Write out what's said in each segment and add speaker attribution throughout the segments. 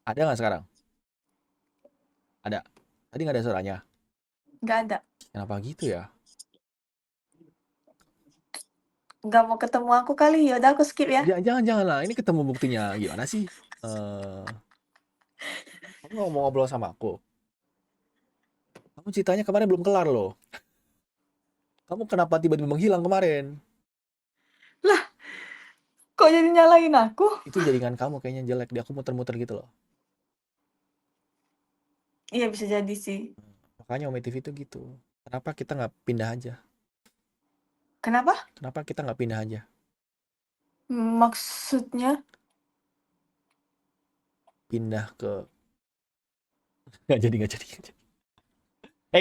Speaker 1: Ada nggak sekarang? Ada. Tadi nggak ada suaranya.
Speaker 2: Nggak ada.
Speaker 1: Kenapa gitu ya?
Speaker 2: Nggak mau ketemu aku kali, yaudah aku skip ya.
Speaker 1: Jangan jangan lah. Ini ketemu buktinya gimana sih? Eh, kamu nggak mau ngobrol sama aku? Kamu ceritanya kemarin belum kelar loh. Kamu kenapa tiba-tiba menghilang kemarin?
Speaker 2: Lah, kok jadi nyalain aku?
Speaker 1: Itu jaringan kamu kayaknya jelek. Dia aku muter-muter gitu loh.
Speaker 2: Iya bisa jadi sih.
Speaker 1: Makanya Ome TV itu gitu. Kenapa kita nggak pindah aja?
Speaker 2: Kenapa?
Speaker 1: Kenapa kita nggak pindah aja?
Speaker 2: Maksudnya?
Speaker 1: Pindah ke nggak jadi nggak jadi. Nggak jadi.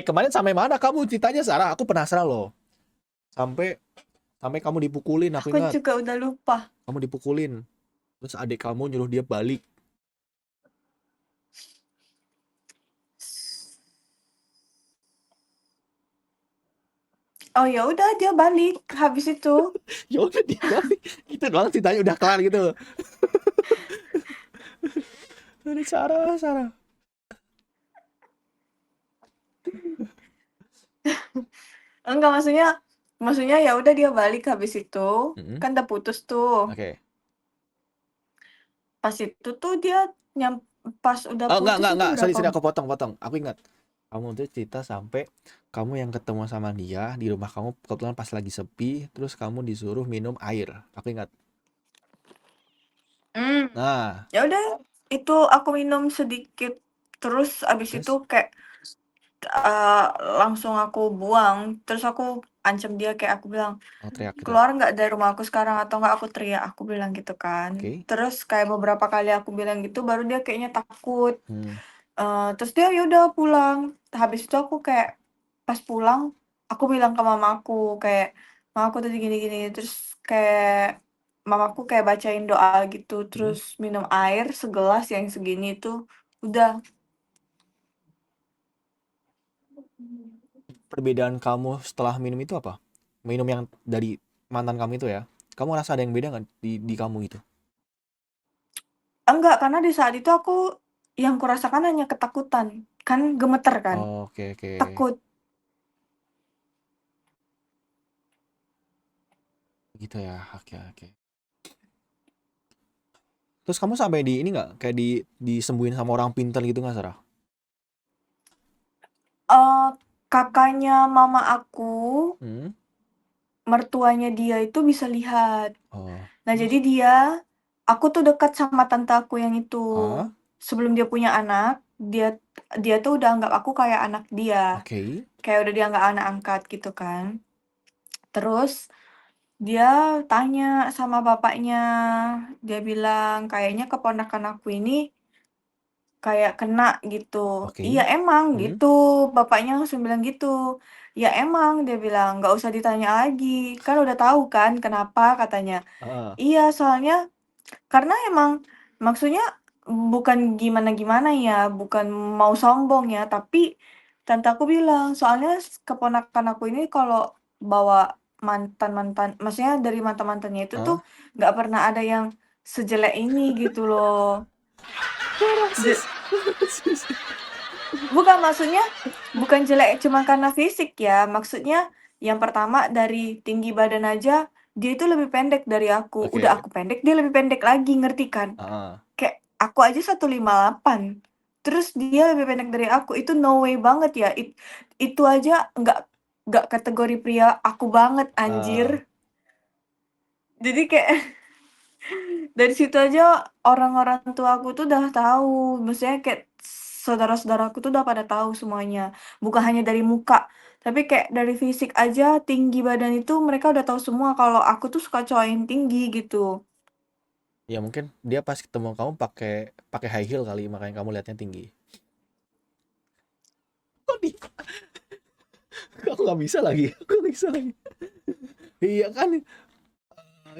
Speaker 1: Kemarin sampai mana kamu ceritanya Sarah? Aku penasaran loh. Sampai sampai kamu dipukulin, aku
Speaker 2: Aku
Speaker 1: ingat.
Speaker 2: juga udah lupa.
Speaker 1: Kamu dipukulin. Terus adik kamu nyuruh dia balik.
Speaker 2: Oh ya udah dia balik habis itu.
Speaker 1: Ya udah dia balik. Gitu doang ceritanya udah kelar gitu. Aduh, Sarah, Sarah.
Speaker 2: Enggak, maksudnya ya udah dia balik habis itu.
Speaker 1: Mm-mm.
Speaker 2: Kan udah putus tuh.
Speaker 1: Oke.
Speaker 2: Pas itu tuh dia nyam pas udah
Speaker 1: Oh,
Speaker 2: putus itu
Speaker 1: enggak. Sorry,
Speaker 2: berapa.
Speaker 1: sorry, aku potong. Aku ingat. Kamu tuh cerita sampai kamu yang ketemu sama dia di rumah kamu kebetulan pas lagi sepi, terus kamu disuruh minum air. Aku ingat.
Speaker 2: Hmm.
Speaker 1: Nah,
Speaker 2: Ya udah itu aku minum sedikit terus abis itu
Speaker 1: terus
Speaker 2: kayak Eee, langsung aku buang, terus aku ancam dia kayak aku bilang,
Speaker 1: mau teriak gitu.
Speaker 2: "Keluar nggak dari rumah aku sekarang atau nggak aku teriak," aku bilang gitu kan.
Speaker 1: Oke.
Speaker 2: Terus kayak beberapa kali aku bilang gitu baru dia kayaknya takut,
Speaker 1: Hmm.
Speaker 2: terus dia ya udah pulang. Habis itu aku kayak pas pulang, aku bilang ke mamaku kayak, "Ma aku tadi gini gini," terus kayak mamaku kayak bacain doa gitu,
Speaker 1: Hmm.
Speaker 2: terus minum air segelas yang segini itu, udah.
Speaker 1: Perbedaan kamu setelah minum itu apa? Minum yang dari mantan kamu itu ya. Kamu rasa ada yang beda nggak di kamu itu?
Speaker 2: Enggak, karena di saat itu aku yang kurasakan hanya ketakutan, kan gemeter kan,
Speaker 1: Oke, oke.
Speaker 2: takut.
Speaker 1: Gitu ya. Oke, oke. Terus kamu sampai di ini nggak? Kayak disembuhin sama orang pintar gitu nggak, Sarah?
Speaker 2: Eee, kakaknya mama aku,
Speaker 1: Hmm.
Speaker 2: mertuanya dia itu bisa lihat.
Speaker 1: Oh,
Speaker 2: Nah, jadi
Speaker 1: terus?
Speaker 2: aku tuh dekat sama tante aku yang itu.
Speaker 1: Ah,
Speaker 2: Sebelum dia punya anak, dia dia tuh udah anggap aku kayak anak dia,
Speaker 1: oke.
Speaker 2: kayak udah dianggap anak angkat gitu kan. Terus dia tanya sama bapaknya, dia bilang, "Kayaknya keponakan aku ini kayak kena gitu." "Iya
Speaker 1: Oke.
Speaker 2: emang,"
Speaker 1: Hmm.
Speaker 2: gitu, bapaknya langsung bilang gitu. "Ya emang," dia bilang, "nggak usah ditanya lagi, kan udah tahu kan kenapa," katanya.
Speaker 1: Ah,
Speaker 2: "Iya soalnya karena emang maksudnya bukan gimana-gimana ya, bukan mau sombong ya, tapi tante aku bilang, soalnya keponakan aku ini kalau bawa mantan-mantan maksudnya dari mantan-mantannya itu tuh
Speaker 1: ah.
Speaker 2: nggak pernah ada yang sejelek ini," gitu loh. Je
Speaker 1: Rasis. Rasis.
Speaker 2: Bukan, maksudnya bukan jelek cuma karena fisik ya, maksudnya yang pertama dari tinggi badan aja, dia itu lebih pendek dari aku, udah
Speaker 1: Oke.
Speaker 2: aku pendek, dia lebih pendek lagi, ngerti kan?
Speaker 1: Ah.
Speaker 2: Kayak aku aja 158, terus dia lebih pendek dari aku, itu no way banget ya, itu aja nggak kategori pria aku banget,
Speaker 1: Ah.
Speaker 2: anjir. Jadi kayak dari situ aja orang-orang tua aku tuh udah tahu, maksudnya kayak saudara-saudaraku tuh udah pada tahu semuanya. Bukan hanya dari muka, tapi kayak dari fisik aja, tinggi badan itu mereka udah tahu semua kalau aku tuh suka cowok yang tinggi gitu.
Speaker 1: Ya mungkin dia pas ketemu kamu pakai pakai high heel kali, makanya kamu lihatnya tinggi. Kok di aku nggak bisa lagi. Aku nggak bisa lagi. Iya kan,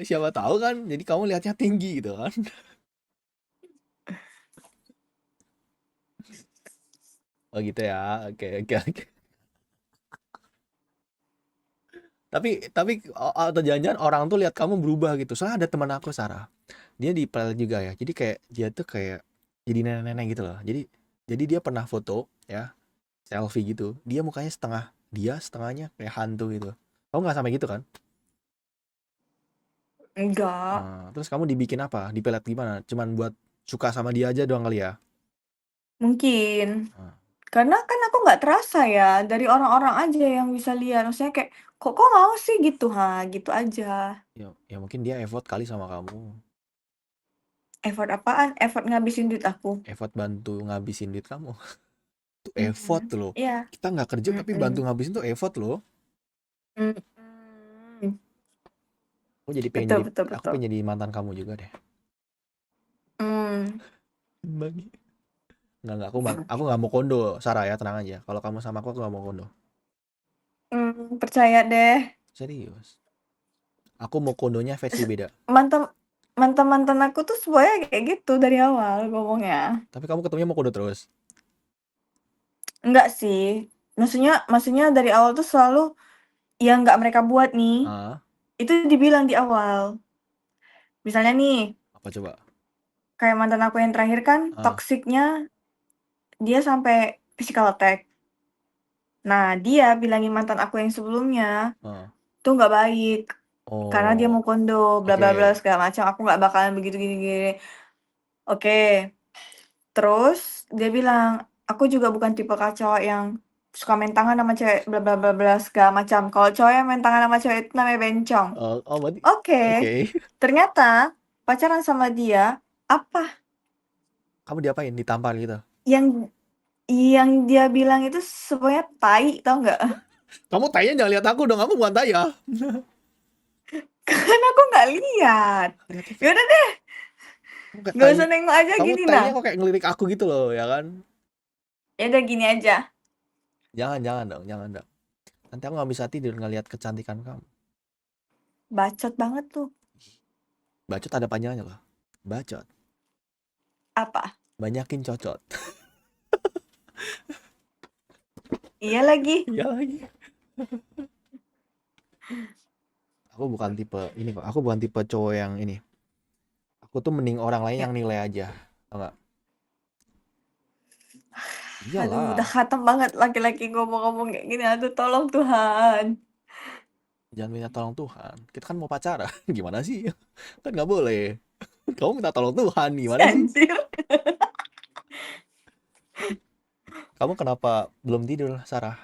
Speaker 1: siapa tahu kan. Jadi kamu lihatnya tinggi gitu kan. Oh gitu ya. Oke, oke, oke. Tapi atau jangan-jangan orang tuh lihat kamu berubah gitu. Soalnya ada teman aku Sarah. Dia di PLN juga ya. Jadi kayak dia tuh kayak jadi nenek-nenek gitu loh. Jadi dia pernah foto ya, selfie gitu. Dia mukanya setengahnya kayak hantu gitu. Kamu nggak sampai gitu kan?
Speaker 2: Enggak,
Speaker 1: Terus kamu dibikin apa? Dipelet gimana? Cuman buat suka sama dia aja doang kali ya?
Speaker 2: mungkin.
Speaker 1: Nah,
Speaker 2: Karena kan aku nggak terasa ya, dari orang-orang aja yang bisa lihat. Maksudnya kayak, kok mau sih gitu, ha, gitu aja.
Speaker 1: ya mungkin dia effort kali sama kamu.
Speaker 2: Effort apaan? Effort ngabisin duit aku.
Speaker 1: Effort bantu ngabisin duit kamu. Itu effort
Speaker 2: Mhm,
Speaker 1: loh.
Speaker 2: iya,
Speaker 1: Kita nggak kerja tapi bantu
Speaker 2: mhm,
Speaker 1: ngabisin tuh effort loh.
Speaker 2: mhm.
Speaker 1: Aku jadi pengen
Speaker 2: Betul
Speaker 1: jadi
Speaker 2: betul
Speaker 1: aku
Speaker 2: betul.
Speaker 1: pengen jadi mantan kamu juga deh.
Speaker 2: Mmm,
Speaker 1: Bagi. Nggak, aku nggak mau kondo, Sarah ya, tenang aja. Kalau kamu sama aku nggak mau kondo.
Speaker 2: percaya deh.
Speaker 1: Serius. Aku mau kondonya versi beda.
Speaker 2: Mantan mantan-mantan aku tuh semuanya kayak gitu dari awal ngomongnya.
Speaker 1: Tapi kamu ketemunya mau kondo terus.
Speaker 2: Enggak sih, maksudnya maksudnya dari awal tuh selalu yang nggak mereka buat nih,
Speaker 1: Ah,
Speaker 2: itu dibilang di awal. Misalnya nih,
Speaker 1: apa coba?
Speaker 2: kayak mantan aku yang terakhir kan
Speaker 1: Ah,
Speaker 2: toksiknya dia sampai physical attack. Nah, dia bilangin mantan aku yang sebelumnya,
Speaker 1: ah.
Speaker 2: tuh nggak baik, karena dia
Speaker 1: Oh,
Speaker 2: mau kondo, bla bla bla
Speaker 1: oke.
Speaker 2: segala macam, aku nggak bakalan begitu gini gini. Oke, terus dia bilang, "Aku juga bukan tipe cowok yang suka main tangan sama cewek bla bla bla bla segala macam. Kalau cowok yang main tangan sama cewek itu namanya bencong."
Speaker 1: Berarti oke.
Speaker 2: Oke, ternyata pacaran sama dia, apa
Speaker 1: Kamu diapain? Ditampar gitu.
Speaker 2: yang dia bilang itu semuanya tai, tau nggak?
Speaker 1: Kamu tanya jangan lihat aku dong. Aku bukan tanya.
Speaker 2: Kan aku nggak lihat.
Speaker 1: Lihat TV.
Speaker 2: Ya udah deh,
Speaker 1: Kamu kayak
Speaker 2: nggak
Speaker 1: tanya.
Speaker 2: usah nengok aja
Speaker 1: Kamu
Speaker 2: gini
Speaker 1: tanya
Speaker 2: nah.
Speaker 1: kok kayak ngelirik aku gitu loh, ya kan?
Speaker 2: Ya udah gini aja,
Speaker 1: Jangan dong, jangan dong. Nanti aku nggak bisa tidur ngelihat kecantikan kamu.
Speaker 2: bacot banget tuh.
Speaker 1: Bacot ada panjangnya loh. Bacot.
Speaker 2: Apa?
Speaker 1: Banyakin cocot.
Speaker 2: Iya lagi.
Speaker 1: Iya lagi. Aku bukan tipe ini kok. Aku bukan tipe cowok yang ini. Aku tuh mending orang lain
Speaker 2: Ya,
Speaker 1: yang nilai aja. Tau nggak?
Speaker 2: aduh udah
Speaker 1: Iyalah.
Speaker 2: khatam banget laki-laki ngomong-ngomong kayak gini. Aduh tolong Tuhan.
Speaker 1: Jangan minta tolong Tuhan. Kita kan mau pacaran. Gimana sih? Kan nggak boleh. Kamu minta tolong Tuhan. Gimana sih?
Speaker 2: Anjir.
Speaker 1: Kamu kenapa belum tidur, Sarah?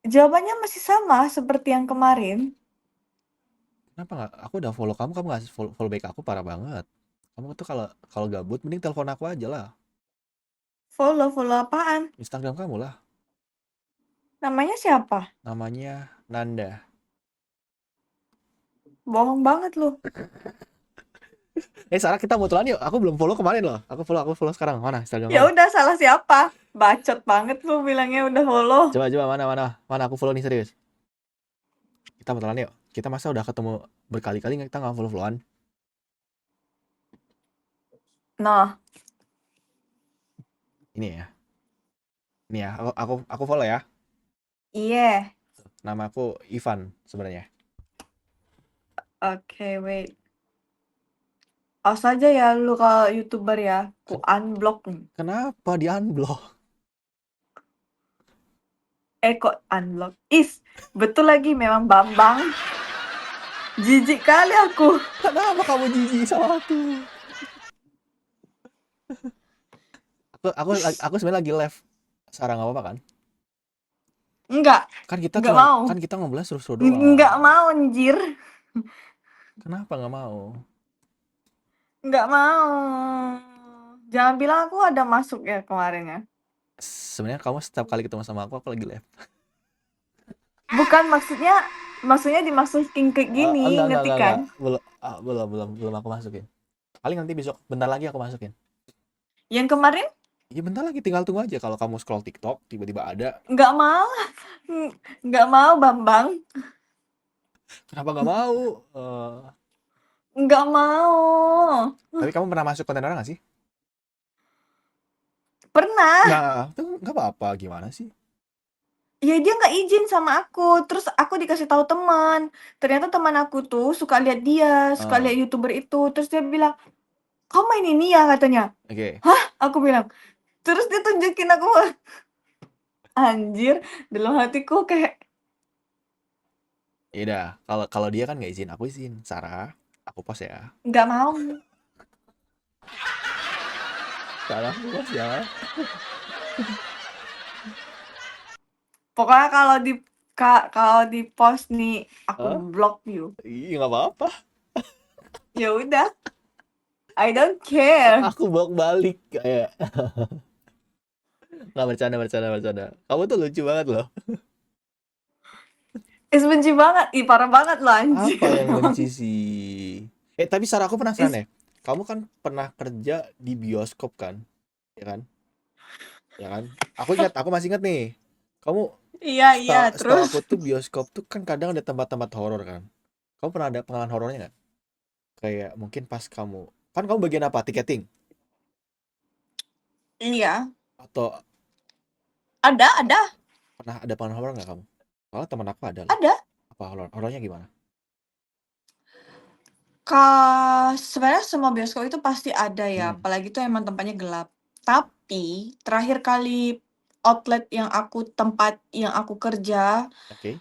Speaker 2: Jawabannya masih sama seperti yang kemarin.
Speaker 1: Kenapa nggak? Aku udah follow kamu. Kamu nggak follow back aku, parah banget. Kamu tuh kalau kalau gabut mending telepon aku aja lah.
Speaker 2: Follow apaan?
Speaker 1: Instagram kamu lah.
Speaker 2: Namanya siapa?
Speaker 1: Namanya Nanda.
Speaker 2: Bohong banget lu.
Speaker 1: Sarah, kita mau telan yuk. Aku belum follow kemarin loh. Aku follow sekarang. Mana Instagram
Speaker 2: Ya
Speaker 1: kamu?
Speaker 2: udah salah siapa? Bacot banget lu bilangnya udah follow.
Speaker 1: Coba mana aku follow nih, serius. Kita mau telan yuk. Kita masa udah ketemu berkali-kali kita nggak follow-followan.
Speaker 2: Nah,
Speaker 1: Ini ya. Ini ya. Aku follow ya.
Speaker 2: iya.
Speaker 1: Nama aku Ivan sebenarnya.
Speaker 2: Oke, wait. Awas aja ya lu kalau YouTuber ya. Ku unblock nih.
Speaker 1: Kenapa di unblock?
Speaker 2: Kok unblock? Betul lagi memang Bambang. Jijik kali aku.
Speaker 1: Kenapa kamu jijik sama aku? Aku sebenarnya lagi live. Sarah nggak apa-apa kan?
Speaker 2: Enggak, enggak mau.
Speaker 1: Kan kita ngobrol seru-seru doang.
Speaker 2: Enggak mau anjir.
Speaker 1: Kenapa nggak mau?
Speaker 2: Enggak mau. Jangan bilang aku ada masuk ya kemarin ya.
Speaker 1: Sebenarnya kamu setiap kali ketemu sama aku lagi live.
Speaker 2: Bukan maksudnya dimasukin kayak gini, ngerti
Speaker 1: Enggak.
Speaker 2: kan?
Speaker 1: Belum aku masukin. Paling nanti besok, bentar lagi aku masukin.
Speaker 2: Yang kemarin
Speaker 1: Ya bentar lagi, tinggal tunggu aja. Kalau kamu scroll TikTok, tiba-tiba ada.
Speaker 2: enggak mau. Enggak mau Bambang.
Speaker 1: Kenapa nggak mau?
Speaker 2: Enggak mau.
Speaker 1: Tapi kamu pernah masuk konten orang nggak sih?
Speaker 2: Pernah.
Speaker 1: Nah, itu nggak apa-apa. Gimana sih?
Speaker 2: Ya dia nggak izin sama aku, terus aku dikasih tahu teman. Ternyata teman aku tuh suka lihat dia, suka
Speaker 1: Eh,
Speaker 2: lihat YouTuber itu, terus dia bilang, "Kamu main ini ya?" katanya.
Speaker 1: Oke.
Speaker 2: "Hah?" Aku bilang. Terus dia tunjukin aku, anjir, dalam hatiku kayak,
Speaker 1: Ya udah, kalau kalau dia kan nggak izin, aku izin. Sarah, aku post ya.
Speaker 2: nggak mau.
Speaker 1: Sarah, aku post ya.
Speaker 2: Pokoknya kalau di post nih, aku
Speaker 1: Hah?
Speaker 2: block you.
Speaker 1: Iya nggak apa-apa.
Speaker 2: Ya udah, I don't care.
Speaker 1: Aku blok balik kayak nggak, bercanda bercanda bercanda. Kamu tuh lucu banget loh.
Speaker 2: Benci banget, ih parah banget loh
Speaker 1: Apa
Speaker 2: anjir
Speaker 1: yang
Speaker 2: emang.
Speaker 1: benci sih? Tapi Sarah, aku penasaran
Speaker 2: Is
Speaker 1: ya. Kamu kan pernah kerja di bioskop kan? Ya kan? Ya kan? Aku masih ingat nih. Kamu
Speaker 2: iya iya,
Speaker 1: setahu
Speaker 2: terus?
Speaker 1: aku tuh bioskop tuh kan kadang ada tempat-tempat horor kan. Kamu pernah ada pengalaman horornya nggak? Kayak mungkin pas kamu bagian apa? Tiketing
Speaker 2: Iya,
Speaker 1: atau
Speaker 2: ada,
Speaker 1: pernah ada pengalaman horor nggak kamu? Soalnya teman aku ada loh.
Speaker 2: ada.
Speaker 1: Apa horornya gimana?
Speaker 2: Sebenarnya semua bioskop itu pasti ada ya,
Speaker 1: Hmm,
Speaker 2: apalagi tuh emang tempatnya gelap. Tapi, terakhir kali outlet yang aku kerja,
Speaker 1: oke.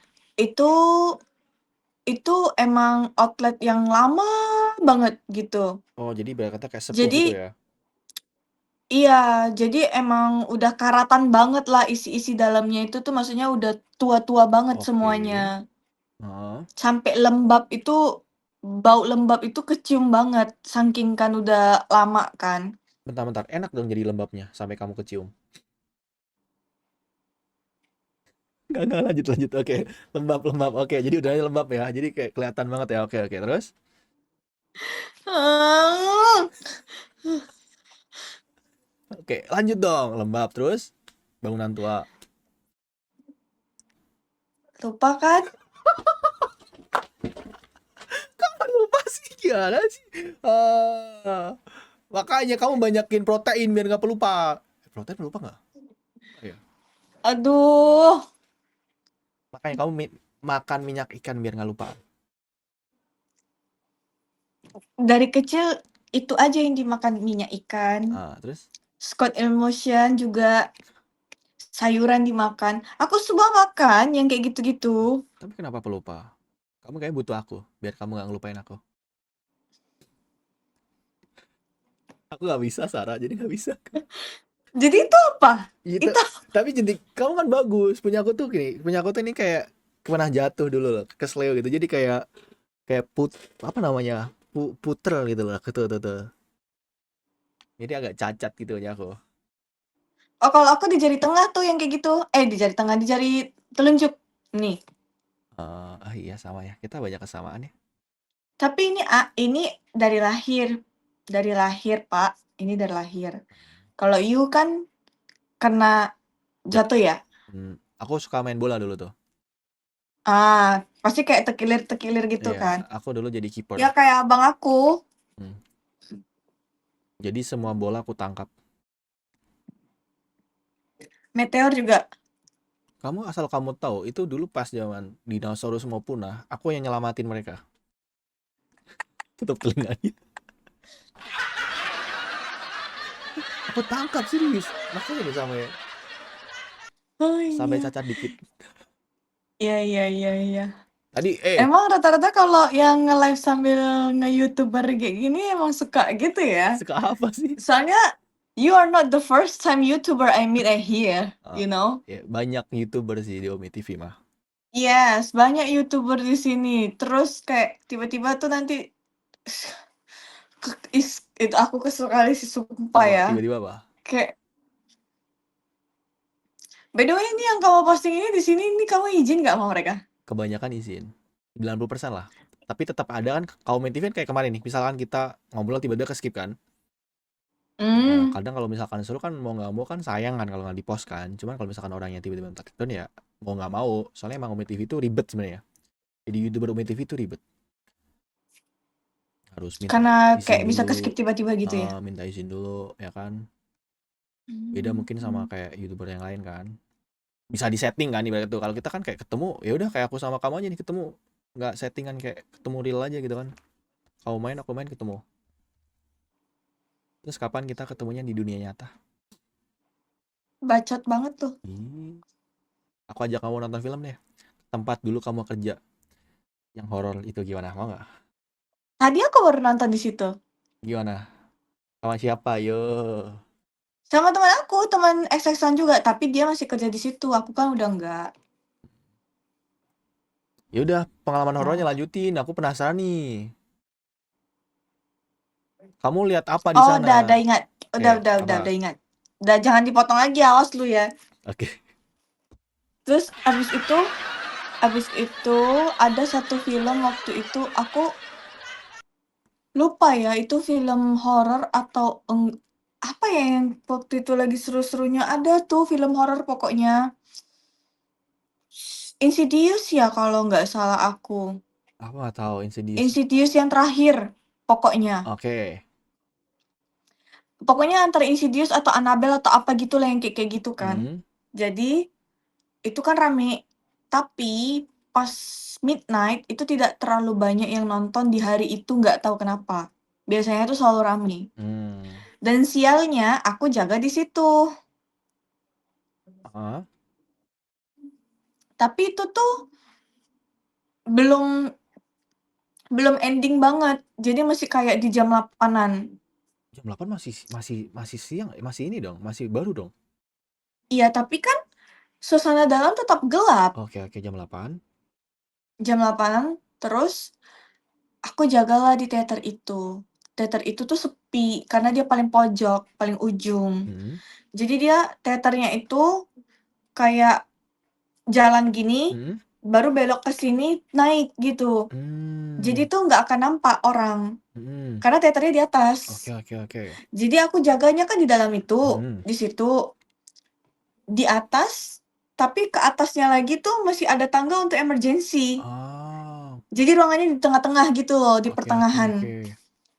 Speaker 2: itu emang outlet yang lama banget gitu.
Speaker 1: Oh, jadi berkata kayak sepuh gitu
Speaker 2: Jadi
Speaker 1: ya?
Speaker 2: iya, jadi emang udah karatan banget lah isi-isi dalamnya itu tuh maksudnya udah tua-tua banget
Speaker 1: Oke.
Speaker 2: semuanya.
Speaker 1: Heeh.
Speaker 2: Sampai lembab itu, bau lembab itu kecium banget, saking kan udah lama kan.
Speaker 1: Bentar-bentar, enak dong jadi lembabnya sampai kamu kecium. Nggak, lanjut, lanjut. Oke, lembab, lembab. Oke, jadi udahnya lembab ya. Jadi kayak kelihatan banget ya. Oke, oke. Terus?
Speaker 2: Eee,
Speaker 1: Oke, lanjut dong. Lembab. Terus? Bangunan tua.
Speaker 2: lupa kan?
Speaker 1: Kamu lupa sih, gimana sih? Ah, makanya kamu banyakin protein biar nggak pelupa. Protein pelupa nggak? Oh, iya.
Speaker 2: Aduh,
Speaker 1: Makanya kamu makan minyak ikan biar nggak lupa.
Speaker 2: dari kecil itu aja yang dimakan, minyak ikan,
Speaker 1: Ah, terus?
Speaker 2: Scott Emotion juga, sayuran dimakan. Aku semua makan yang kayak gitu-gitu.
Speaker 1: Tapi kenapa pelupa? Kamu kayaknya butuh aku biar kamu nggak ngelupain aku. Aku nggak bisa, Sarah. Jadi nggak bisa.
Speaker 2: Jadi itu apa?
Speaker 1: Gitu.
Speaker 2: Itu
Speaker 1: Tapi jentik kamu kan bagus. Punya aku tuh ini kayak pernah jatuh dulu loh, kesleo gitu. Jadi kayak kayak apa namanya? Puter gitu loh. Tuh, tuh. Jadi agak cacat gitu ya aku.
Speaker 2: oh kalau aku di jari tengah tuh yang kayak gitu. Di jari tengah, di jari telunjuk. Nih.
Speaker 1: Iya sama ya. Kita banyak kesamaan ya.
Speaker 2: Tapi ini dari lahir. Dari lahir, Pak. Ini dari lahir. Kalau you kan kena
Speaker 1: Ya,
Speaker 2: jatuh ya?
Speaker 1: aku suka main bola dulu tuh.
Speaker 2: Pasti kayak tekilir-tekilir gitu
Speaker 1: Iya,
Speaker 2: kan?
Speaker 1: aku dulu jadi kiper.
Speaker 2: Ya kayak abang aku.
Speaker 1: Hmm. Jadi semua bola aku tangkap.
Speaker 2: Meteor juga.
Speaker 1: Asal kamu tahu, itu dulu pas zaman dinosaurus mau punah, aku yang nyelamatin mereka. Tutup telinganya. Aku tangkap serius. Makanya nih
Speaker 2: Oh
Speaker 1: sampai
Speaker 2: iya.
Speaker 1: cacat dikit.
Speaker 2: Iya iya iya iya.
Speaker 1: Tadi
Speaker 2: Emang rata-rata kalau yang nge-live sambil nge-YouTuber kayak gini emang suka gitu ya?
Speaker 1: suka apa sih?
Speaker 2: Soalnya you are not the first time YouTuber I meet and hear,
Speaker 1: Ah,
Speaker 2: you know?
Speaker 1: ya, banyak YouTuber sih di Omi TV mah.
Speaker 2: Yes, banyak YouTuber di sini. Terus kayak tiba-tiba tuh nanti itu aku kesel kali sih sumpah
Speaker 1: Apa
Speaker 2: ya.
Speaker 1: tiba-tiba apa?
Speaker 2: Kayak, by the way ini yang kamu posting ini di sini ini kamu izin nggak sama mereka?
Speaker 1: Kebanyakan izin. 90% lah. Tapi tetap ada kan kalau Omi TV kan kayak kemarin nih, misalkan kita ngobrol tiba-tiba ke skip kan. Nah,
Speaker 2: Hmm,
Speaker 1: kadang kalau misalkan seru kan mau nggak mau kan sayang kan kalau nggak di-post kan. Cuman kalau misalkan orangnya tiba-tiba minta down ya mau nggak mau. Soalnya emang Umi TV itu ribet sebenarnya. Jadi YouTuber Umi TV itu ribet. Harus minta
Speaker 2: karena
Speaker 1: izin
Speaker 2: kayak bisa
Speaker 1: dulu,
Speaker 2: ke-skip tiba-tiba gitu ya?
Speaker 1: minta izin dulu ya kan. Beda mungkin sama
Speaker 2: Mmm.
Speaker 1: kayak YouTuber yang lain kan. Bisa disetting kan ibarat itu. Kalau kita kan kayak ketemu, ya udah kayak aku sama kamu aja nih ketemu. Nggak settingan kayak ketemu real aja gitu kan. Kamu main, aku main ketemu. Terus kapan kita ketemunya di dunia nyata?
Speaker 2: Bacot banget tuh.
Speaker 1: Ih, aku ajak kamu nonton film deh. Tempat dulu kamu kerja yang horor itu gimana? Mau nggak?
Speaker 2: Tadi aku baru nonton di situ.
Speaker 1: Gimana? Sama siapa? Yo.
Speaker 2: Sama teman aku, teman XX-an juga, tapi dia masih kerja di situ. Aku kan udah enggak.
Speaker 1: Ya udah, pengalaman horornya
Speaker 2: Nah.
Speaker 1: lanjutin. Aku penasaran nih. Kamu lihat apa di
Speaker 2: Oh,
Speaker 1: sana?
Speaker 2: udah ingat. Udah,
Speaker 1: Oke,
Speaker 2: udah, udah,
Speaker 1: apa?
Speaker 2: udah ingat. Udah, jangan dipotong lagi, awas lu ya.
Speaker 1: Oke.
Speaker 2: Terus abis itu ada satu film waktu itu aku lupa ya itu film horor atau apa ya yang waktu itu lagi seru-serunya ada tuh film horor pokoknya. Insidious ya kalau nggak salah aku.
Speaker 1: Aku nggak tahu Insidious.
Speaker 2: Insidious yang terakhir pokoknya.
Speaker 1: Oke.
Speaker 2: Pokoknya antara Insidious atau Annabelle atau apa gitu lah yang kayak kayak gitu kan.
Speaker 1: Hmm.
Speaker 2: Jadi itu kan rame, tapi pas midnight itu tidak terlalu banyak yang nonton di hari itu, nggak tahu kenapa. Biasanya tuh selalu rame.
Speaker 1: Hmm.
Speaker 2: Dan sialnya aku jaga di situ.
Speaker 1: Ah,
Speaker 2: Tapi itu tuh belum belum ending banget. Jadi masih kayak di jam 8-an.
Speaker 1: jam 8 masih masih masih siang, masih ini dong, masih baru dong.
Speaker 2: Iya, tapi kan suasana dalam tetap gelap.
Speaker 1: Oke, oke, jam 8.
Speaker 2: Jam 8-an, terus aku jagalah di teater itu. Teater itu tuh sepi karena dia paling pojok, paling ujung.
Speaker 1: Hmm.
Speaker 2: Jadi dia teaternya itu kayak jalan gini,
Speaker 1: Hmm.
Speaker 2: baru belok ke sini naik gitu. Jadi
Speaker 1: Hmm.
Speaker 2: tuh nggak akan nampak orang,
Speaker 1: Hmm.
Speaker 2: karena teaternya di
Speaker 1: Oke,
Speaker 2: atas.
Speaker 1: oke, oke.
Speaker 2: Jadi aku jaganya kan di dalam itu,
Speaker 1: Hmm.
Speaker 2: di situ, di atas, tapi ke atasnya lagi tuh masih ada tangga untuk emergency.
Speaker 1: Oh,
Speaker 2: Jadi ruangannya di tengah-tengah gitu loh, di
Speaker 1: oke, oke, oke.
Speaker 2: pertengahan.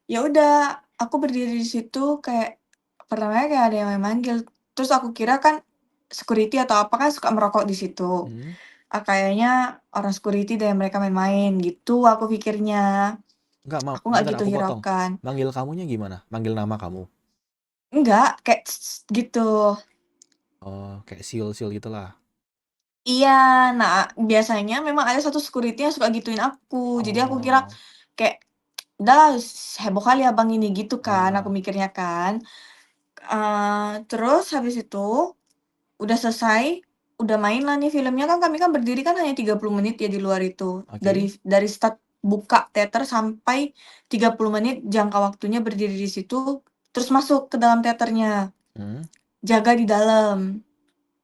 Speaker 2: Ya udah, aku berdiri di situ kayak pertamanya kayak ada yang manggil, terus aku kira kan security atau apa kan suka merokok di situ.
Speaker 1: Hmm.
Speaker 2: Ah, kayaknya orang security deh mereka main-main gitu aku pikirnya.
Speaker 1: Enggak,
Speaker 2: Aku nggak
Speaker 1: bentar
Speaker 2: gitu
Speaker 1: aku potong.
Speaker 2: hiraukan.
Speaker 1: Manggil kamunya gimana? Manggil nama kamu.
Speaker 2: Enggak, kayak gitu.
Speaker 1: Oh, kayak siul-siul gitulah.
Speaker 2: Iya, nah biasanya memang ada satu security yang suka gituin aku. Jadi aku kira
Speaker 1: Oh.
Speaker 2: kayak, "Dah heboh kali abang ini," gitu kan aku
Speaker 1: Ah.
Speaker 2: mikirnya kan. Terus habis itu udah selesai, udah main lah nih filmnya kan kami kan berdiri kan hanya 30 menit ya di luar itu.
Speaker 1: Oke.
Speaker 2: Dari start buka teater sampai 30 menit jangka waktunya berdiri di situ, terus masuk ke dalam teaternya,
Speaker 1: Hmm.
Speaker 2: jaga di dalam.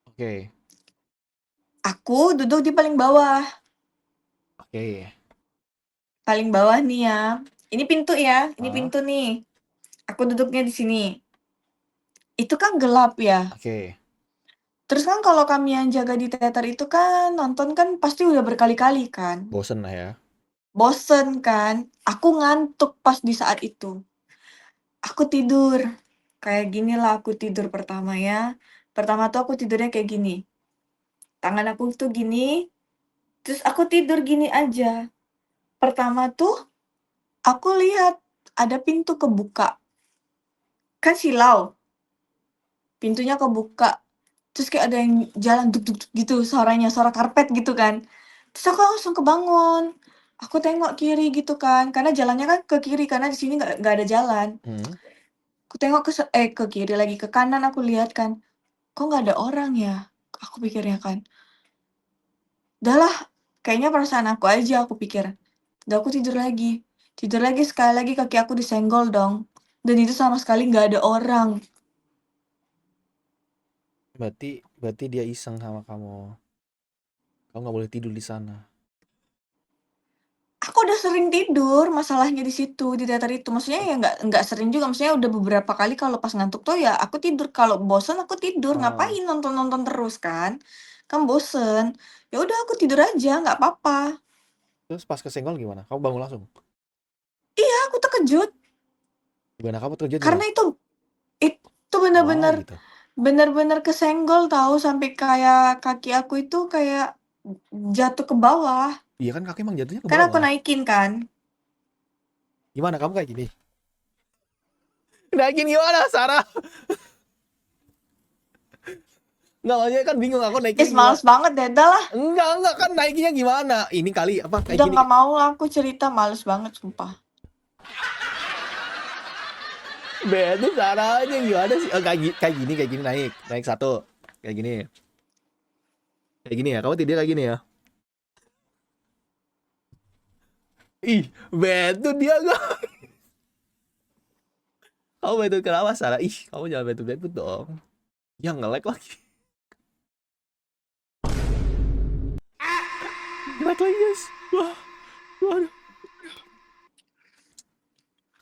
Speaker 1: Oke.
Speaker 2: Aku duduk di paling bawah.
Speaker 1: Oke.
Speaker 2: Paling bawah nih ya. Ini pintu ya, ini
Speaker 1: Ah.
Speaker 2: pintu nih. Aku duduknya di sini. Itu kan gelap ya.
Speaker 1: Oke.
Speaker 2: Terus kan kalau kami yang jaga di teater itu kan nonton kan pasti udah berkali-kali kan.
Speaker 1: Bosen lah ya.
Speaker 2: Bosen kan. Aku ngantuk pas di saat itu. Aku tidur. Kayak gini lah aku tidur pertama ya. Pertama tuh aku tidurnya kayak gini. Tangan aku tuh gini, terus aku tidur gini aja. Pertama tuh aku lihat ada pintu kebuka. Kan silau. Pintunya kebuka, terus kayak ada yang jalan duk duk duk gitu suaranya, suara karpet gitu kan. Terus aku langsung kebangun, aku tengok kiri gitu kan, karena jalannya kan ke kiri karena di sini nggak ada jalan.
Speaker 1: Hmm.
Speaker 2: Aku tengok ke kiri lagi, ke kanan aku lihat kan, kok nggak ada orang ya? Aku pikirnya kan. Udahlah, kayaknya perasaan aku aja aku pikir. Udah aku tidur lagi. Tidur lagi sekali lagi kaki aku disenggol dong. Dan itu sama sekali nggak ada orang.
Speaker 1: Berarti berarti dia iseng sama kamu. Kamu nggak boleh tidur di sana.
Speaker 2: Aku udah sering tidur masalahnya di situ, di teater itu. Maksudnya ya nggak sering juga, maksudnya udah beberapa kali kalau pas ngantuk tuh ya aku tidur, kalau bosen aku tidur,
Speaker 1: Ah.
Speaker 2: ngapain nonton-nonton terus kan? Kan bosen. Ya udah aku tidur aja, nggak apa-apa.
Speaker 1: Terus pas kesenggol gimana? Kamu bangun langsung?
Speaker 2: Iya, aku terkejut
Speaker 1: Gimana kamu terkejut
Speaker 2: karena
Speaker 1: gimana?
Speaker 2: itu
Speaker 1: Wah
Speaker 2: bener-bener
Speaker 1: gitu.
Speaker 2: bener-bener kesenggol tahu sampai kayak kaki aku itu kayak jatuh ke bawah.
Speaker 1: Iya kan kaki emang jatuhnya ke
Speaker 2: Kan aku
Speaker 1: bawah.
Speaker 2: naikin kan.
Speaker 1: Gimana kamu kayak gini? Naikin gimana, Sarah? Enggak, maksudnya kan bingung aku naikinnya gimana.
Speaker 2: Males banget deh, dah lah.
Speaker 1: Enggak, kan naikinnya gimana? Ini kali, apa, kayak
Speaker 2: Udah
Speaker 1: gini.
Speaker 2: nggak mau aku cerita, males banget, sumpah.
Speaker 1: Betul, caranya gimana sih? Oh, kayak gini naik satu. Kayak gini. Kayak gini ya, kamu tidur kayak gini ya. Ih, betul dia enggak. Kamu betul kenapa, Sarah? Ih, kamu jangan betul dong. Ya nge-lag lagi. Nge-lag lagi, guys. Wah, waduh.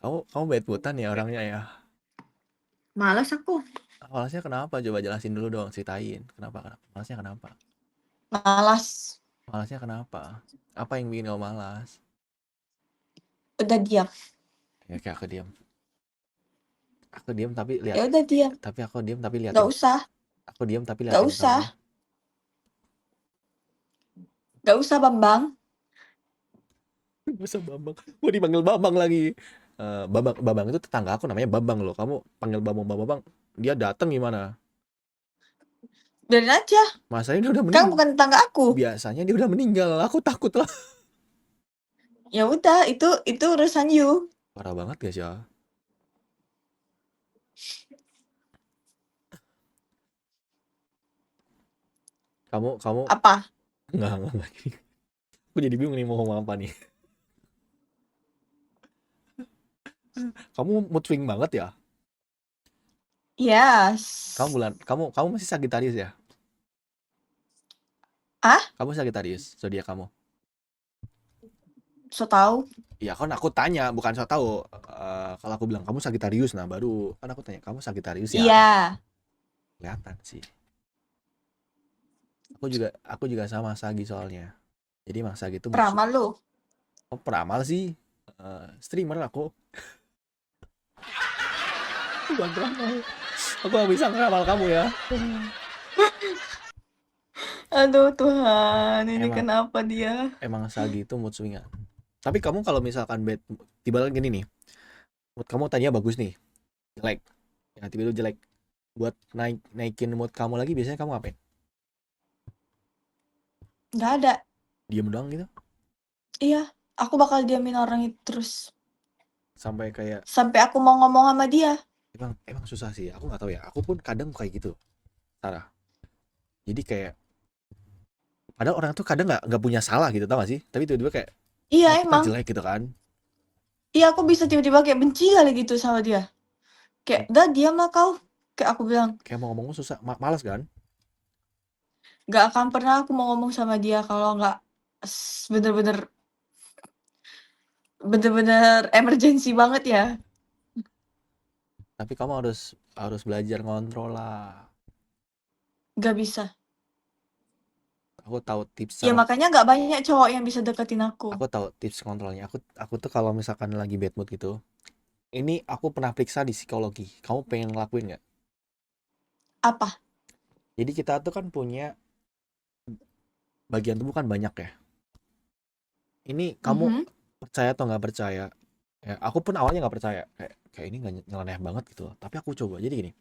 Speaker 1: Kamu betutan ya orangnya ya.
Speaker 2: Males aku.
Speaker 1: Malasnya kenapa? Coba jelasin dulu dong, ceritain. Kenapa? Malasnya kenapa?
Speaker 2: Malas.
Speaker 1: Malasnya kenapa? Apa yang bikin kamu malas?
Speaker 2: Udah diam.
Speaker 1: Ya kayak aku diam. Aku diam tapi lihat.
Speaker 2: Ya udah diam.
Speaker 1: Tapi aku diam tapi
Speaker 2: Gak
Speaker 1: liatin.
Speaker 2: usah.
Speaker 1: Aku diam tapi
Speaker 2: Gak
Speaker 1: liatin
Speaker 2: usah.
Speaker 1: kamu.
Speaker 2: Gak usah, Bambang.
Speaker 1: Bisa Bambang. Mau dipanggil Bambang lagi. Bambang itu tetangga aku namanya Bambang loh. Kamu panggil Bambang. Dia datang gimana?
Speaker 2: Biarin aja.
Speaker 1: Masanya dia udah
Speaker 2: Kan
Speaker 1: meninggal.
Speaker 2: bukan tetangga aku.
Speaker 1: Biasanya dia udah meninggal. Aku takut lah.
Speaker 2: Ya udah, itu urusan you.
Speaker 1: Parah banget guys ya. Kamu
Speaker 2: Apa?
Speaker 1: enggak. Aku jadi bingung nih mau ngomong apa nih. Kamu mood swing banget ya?
Speaker 2: Yes.
Speaker 1: Kamu masih Sagittarius ya?
Speaker 2: Ah?
Speaker 1: Kamu Sagittarius, zodiak kamu.
Speaker 2: So tau.
Speaker 1: Iya kan aku tanya, bukan so tahu. Kalau aku bilang kamu Sagittarius, nah baru kan aku tanya kamu Sagittarius ya?
Speaker 2: Iya.
Speaker 1: Kelihatan sih. Aku juga sama Sagi soalnya. Jadi Mang Sagi itu
Speaker 2: Peramal lu.
Speaker 1: oh, peramal sih. Streamer aku. Bukan peramal. Aku gak bisa ngeramal kamu ya.
Speaker 2: Aduh Tuhan, ini
Speaker 1: Emang
Speaker 2: kenapa dia?
Speaker 1: emang Sagi itu mood swingan. Tapi kamu kalau misalkan tiba-tiba gini nih, mood kamu tadinya bagus nih, jelek. Ya tiba-tiba jelek. Buat naikin mood kamu lagi biasanya kamu ngapain?
Speaker 2: Nggak ada.
Speaker 1: Diem doang gitu?
Speaker 2: Iya, aku bakal diamin orang itu terus.
Speaker 1: Sampai kayak
Speaker 2: Sampai aku mau ngomong sama dia.
Speaker 1: emang susah sih. Aku nggak tahu ya. Aku pun kadang kayak gitu, Sarah. Jadi kayak padahal orang tuh kadang nggak punya salah gitu, tau gak sih? Tapi tiba-tiba kayak
Speaker 2: Iya
Speaker 1: oh, kita
Speaker 2: emang.
Speaker 1: jelek gitu kan?
Speaker 2: Iya aku bisa tiba-tiba kayak benci kali gitu sama dia. Kayak, dah diam lah kau. Kayak aku bilang,
Speaker 1: Kayak mau ngomong susah, malas kan?
Speaker 2: gak akan pernah aku mau ngomong sama dia kalau nggak bener-bener bener-bener emergency banget ya.
Speaker 1: Tapi kamu harus belajar ngontrol lah.
Speaker 2: Gak bisa.
Speaker 1: Aku tahu tips
Speaker 2: Ya
Speaker 1: cara,
Speaker 2: makanya gak banyak cowok yang bisa deketin aku.
Speaker 1: aku tahu tips kontrolnya. Aku tuh kalau misalkan lagi bad mood gitu, ini aku pernah periksa di psikologi. Kamu pengen ngelakuin nggak?
Speaker 2: Apa?
Speaker 1: Jadi kita tuh kan punya bagian tubuh kan banyak ya. Ini kamu
Speaker 2: Mhm.
Speaker 1: percaya atau nggak percaya? Ya, aku pun awalnya nggak percaya. Kayak ini nggak nyeleneh banget gitu loh. Tapi aku coba. Jadi gini,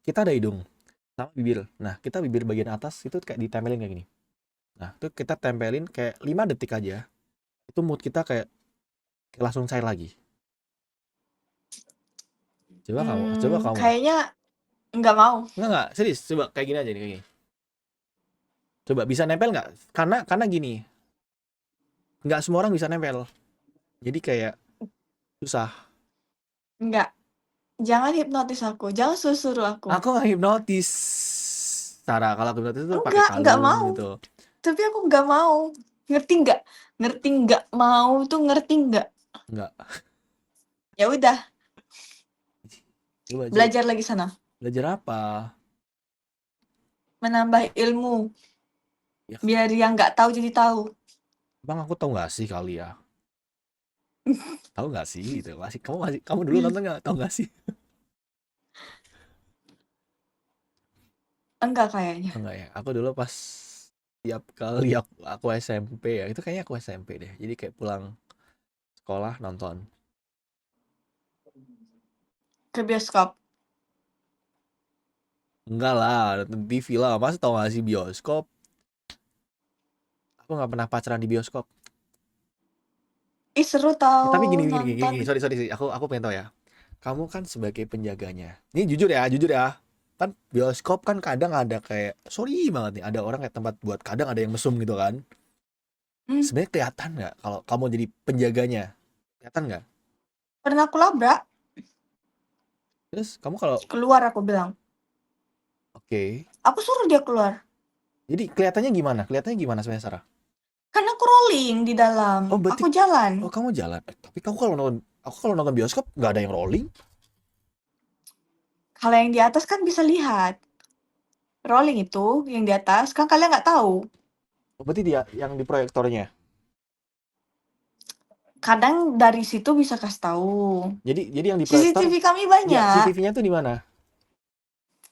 Speaker 1: kita ada hidung sama bibir. Nah, kita bibir bagian atas itu kayak ditempelin kayak gini. Nah, itu kita tempelin kayak 5 detik aja. Itu mood kita kayak langsung cair lagi. Coba kamu.
Speaker 2: Kayaknya nggak mau.
Speaker 1: Enggak, serius. Coba kayak gini aja nih, kayak gini. Coba bisa nempel nggak? Karena gini, nggak semua orang bisa nempel. Jadi kayak susah.
Speaker 2: Nggak. Jangan hipnotis aku. Jangan suruh aku.
Speaker 1: Aku nggak hipnotis. Sarah, kalau aku hipnotis itu pakai
Speaker 2: Nggak
Speaker 1: kalung
Speaker 2: mau.
Speaker 1: gitu.
Speaker 2: Tapi aku nggak mau. Ngerti nggak? Ngerti nggak mau tuh ngerti nggak?
Speaker 1: Nggak.
Speaker 2: Ya udah,
Speaker 1: Coba.
Speaker 2: belajar lagi sana.
Speaker 1: Belajar apa?
Speaker 2: Menambah ilmu.
Speaker 1: Ya,
Speaker 2: Biar yang nggak tahu jadi tahu.
Speaker 1: bang aku tahu nggak sih kali ya? Tahu nggak sih gitu? Kamu dulu nonton nggak? Tahu nggak sih?
Speaker 2: Enggak kayaknya.
Speaker 1: Enggak ya. Aku dulu pas tiap kali aku SMP ya, itu kayaknya aku SMP deh. Jadi kayak pulang sekolah nonton.
Speaker 2: ke bioskop.
Speaker 1: Enggak lah, nonton TV lah. Masa tau gak sih bioskop? Aku nggak pernah pacaran di bioskop.
Speaker 2: Ih, seru
Speaker 1: Tapi gini
Speaker 2: tau
Speaker 1: gini gini,
Speaker 2: nonton.
Speaker 1: gini. Sorry sorry, aku pengen tahu ya. Kamu kan sebagai penjaganya. Ini jujur ya, jujur ya. Kan bioskop kan kadang ada kayak sorry banget nih, ada orang kayak tempat buat kadang ada yang mesum gitu kan.
Speaker 2: Hmm,
Speaker 1: Sebenarnya kelihatan nggak kalau kamu jadi penjaganya? Kelihatan nggak?
Speaker 2: pernah aku labrak,
Speaker 1: Terus kamu kalau
Speaker 2: keluar aku bilang.
Speaker 1: oke.
Speaker 2: Aku suruh dia keluar.
Speaker 1: Jadi kelihatannya gimana? Kelihatannya gimana sebenarnya Sarah?
Speaker 2: Kan aku rolling di dalam.
Speaker 1: Oh berarti
Speaker 2: Aku jalan.
Speaker 1: oh kamu jalan. Tapi kamu kalau nonton aku kalau nonton bioskop nggak ada yang rolling.
Speaker 2: Kalau yang di atas kan bisa lihat. Rolling itu yang di atas kan kalian nggak tahu.
Speaker 1: Oh, berarti dia yang di proyektornya.
Speaker 2: Kadang dari situ bisa kasih tahu.
Speaker 1: Jadi yang di proyektor
Speaker 2: CCTV kami
Speaker 1: ya
Speaker 2: banyak.
Speaker 1: CCTV-nya tuh di mana?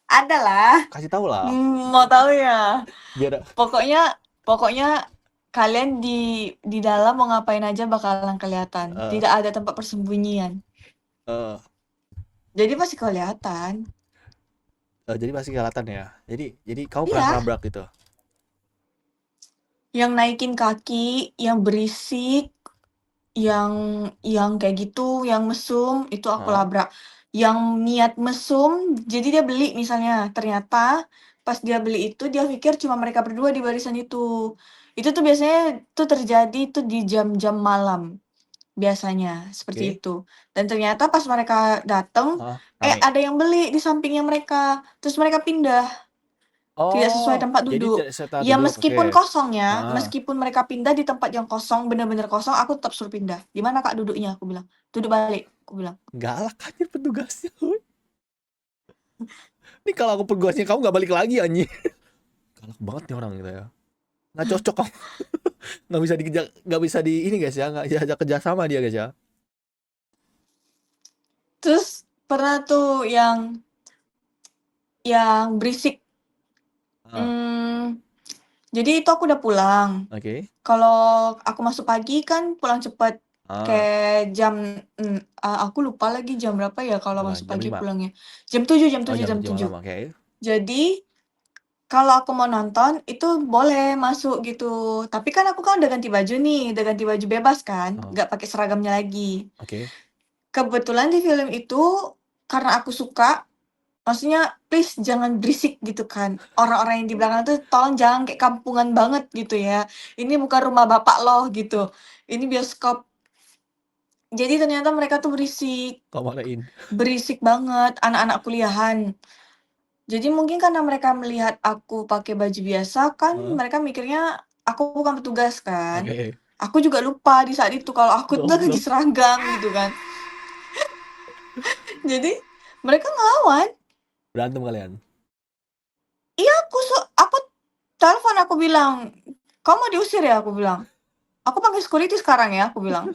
Speaker 2: Ada lah.
Speaker 1: Kasih tahu lah.
Speaker 2: Mau tahu ya?
Speaker 1: Biar
Speaker 2: Pokoknya pokoknya kalian di dalam mau ngapain aja bakalan kelihatan.
Speaker 1: eh
Speaker 2: Tidak ada tempat persembunyian.
Speaker 1: eh
Speaker 2: Jadi pasti kelihatan.
Speaker 1: jadi masih kelihatan ya. Jadi kamu pernah
Speaker 2: Iya,
Speaker 1: nabrak gitu.
Speaker 2: yang naikin kaki, yang berisik, yang kayak gitu, yang mesum itu aku
Speaker 1: Hah?
Speaker 2: labrak. Yang niat mesum, jadi dia beli misalnya, ternyata pas dia beli itu dia pikir cuma mereka berdua di barisan itu. Itu tuh biasanya tuh terjadi tuh di jam-jam malam, biasanya seperti
Speaker 1: Oke.
Speaker 2: itu. Dan ternyata pas mereka dateng,
Speaker 1: Hah? Rame.
Speaker 2: ada yang beli di sampingnya mereka, terus mereka pindah. Tidak sesuai
Speaker 1: Oh,
Speaker 2: tempat
Speaker 1: jadi
Speaker 2: duduk.
Speaker 1: tidak serta
Speaker 2: Ya
Speaker 1: duduk. Oke.
Speaker 2: meskipun kosong ya,
Speaker 1: Ah,
Speaker 2: meskipun mereka pindah di tempat yang kosong, bener-bener kosong, aku tetap suruh pindah. "Di mana Kak duduknya?" Aku bilang. "Duduk balik," aku bilang.
Speaker 1: galak anjir petugasnya. Ini kalau aku petugasnya kamu nggak balik lagi anjir. Galak banget nih orang gitu ya. Nggak cocok kamu. Nggak bisa dikejar, nggak bisa di ini guys ya, nggak diajak kerja sama dia guys ya.
Speaker 2: Terus pernah tuh yang berisik,
Speaker 1: Ah,
Speaker 2: mmm, jadi itu aku udah pulang.
Speaker 1: oke.
Speaker 2: Kalau aku masuk pagi kan pulang cepet,
Speaker 1: Ah,
Speaker 2: kayak aku lupa lagi jam berapa ya kalau
Speaker 1: berapa?
Speaker 2: masuk
Speaker 1: Jam
Speaker 2: pagi
Speaker 1: 5.
Speaker 2: pulangnya. Jam 7 jam
Speaker 1: Oh,
Speaker 2: 7
Speaker 1: jam
Speaker 2: jam
Speaker 1: 7
Speaker 2: 7.
Speaker 1: malam. Oke.
Speaker 2: Jadi kalau aku mau nonton, itu boleh masuk gitu. Tapi kan aku kan udah ganti baju nih, udah ganti baju bebas kan,
Speaker 1: Oh,
Speaker 2: nggak pakai seragamnya lagi.
Speaker 1: oke.
Speaker 2: Kebetulan di film itu, karena aku suka, maksudnya please jangan berisik gitu kan. Orang-orang yang di belakang tuh tolong jangan kayak kampungan banget gitu ya. Ini bukan rumah bapak loh gitu. Ini bioskop. Jadi ternyata mereka tuh berisik,
Speaker 1: Kau marahin.
Speaker 2: berisik banget, anak-anak kuliahan. Jadi mungkin karena mereka melihat aku pakai baju biasa kan
Speaker 1: Hah?
Speaker 2: mereka mikirnya aku bukan petugas kan.
Speaker 1: Oke.
Speaker 2: Aku juga lupa di saat itu kalau aku tuh lagi
Speaker 1: Goblok.
Speaker 2: seragam gitu kan. Jadi mereka ngelawan.
Speaker 1: Berantem kalian.
Speaker 2: Iya aku telepon aku bilang, "Kamu mau diusir ya?" Aku bilang. "Aku panggil security sekarang ya," aku bilang.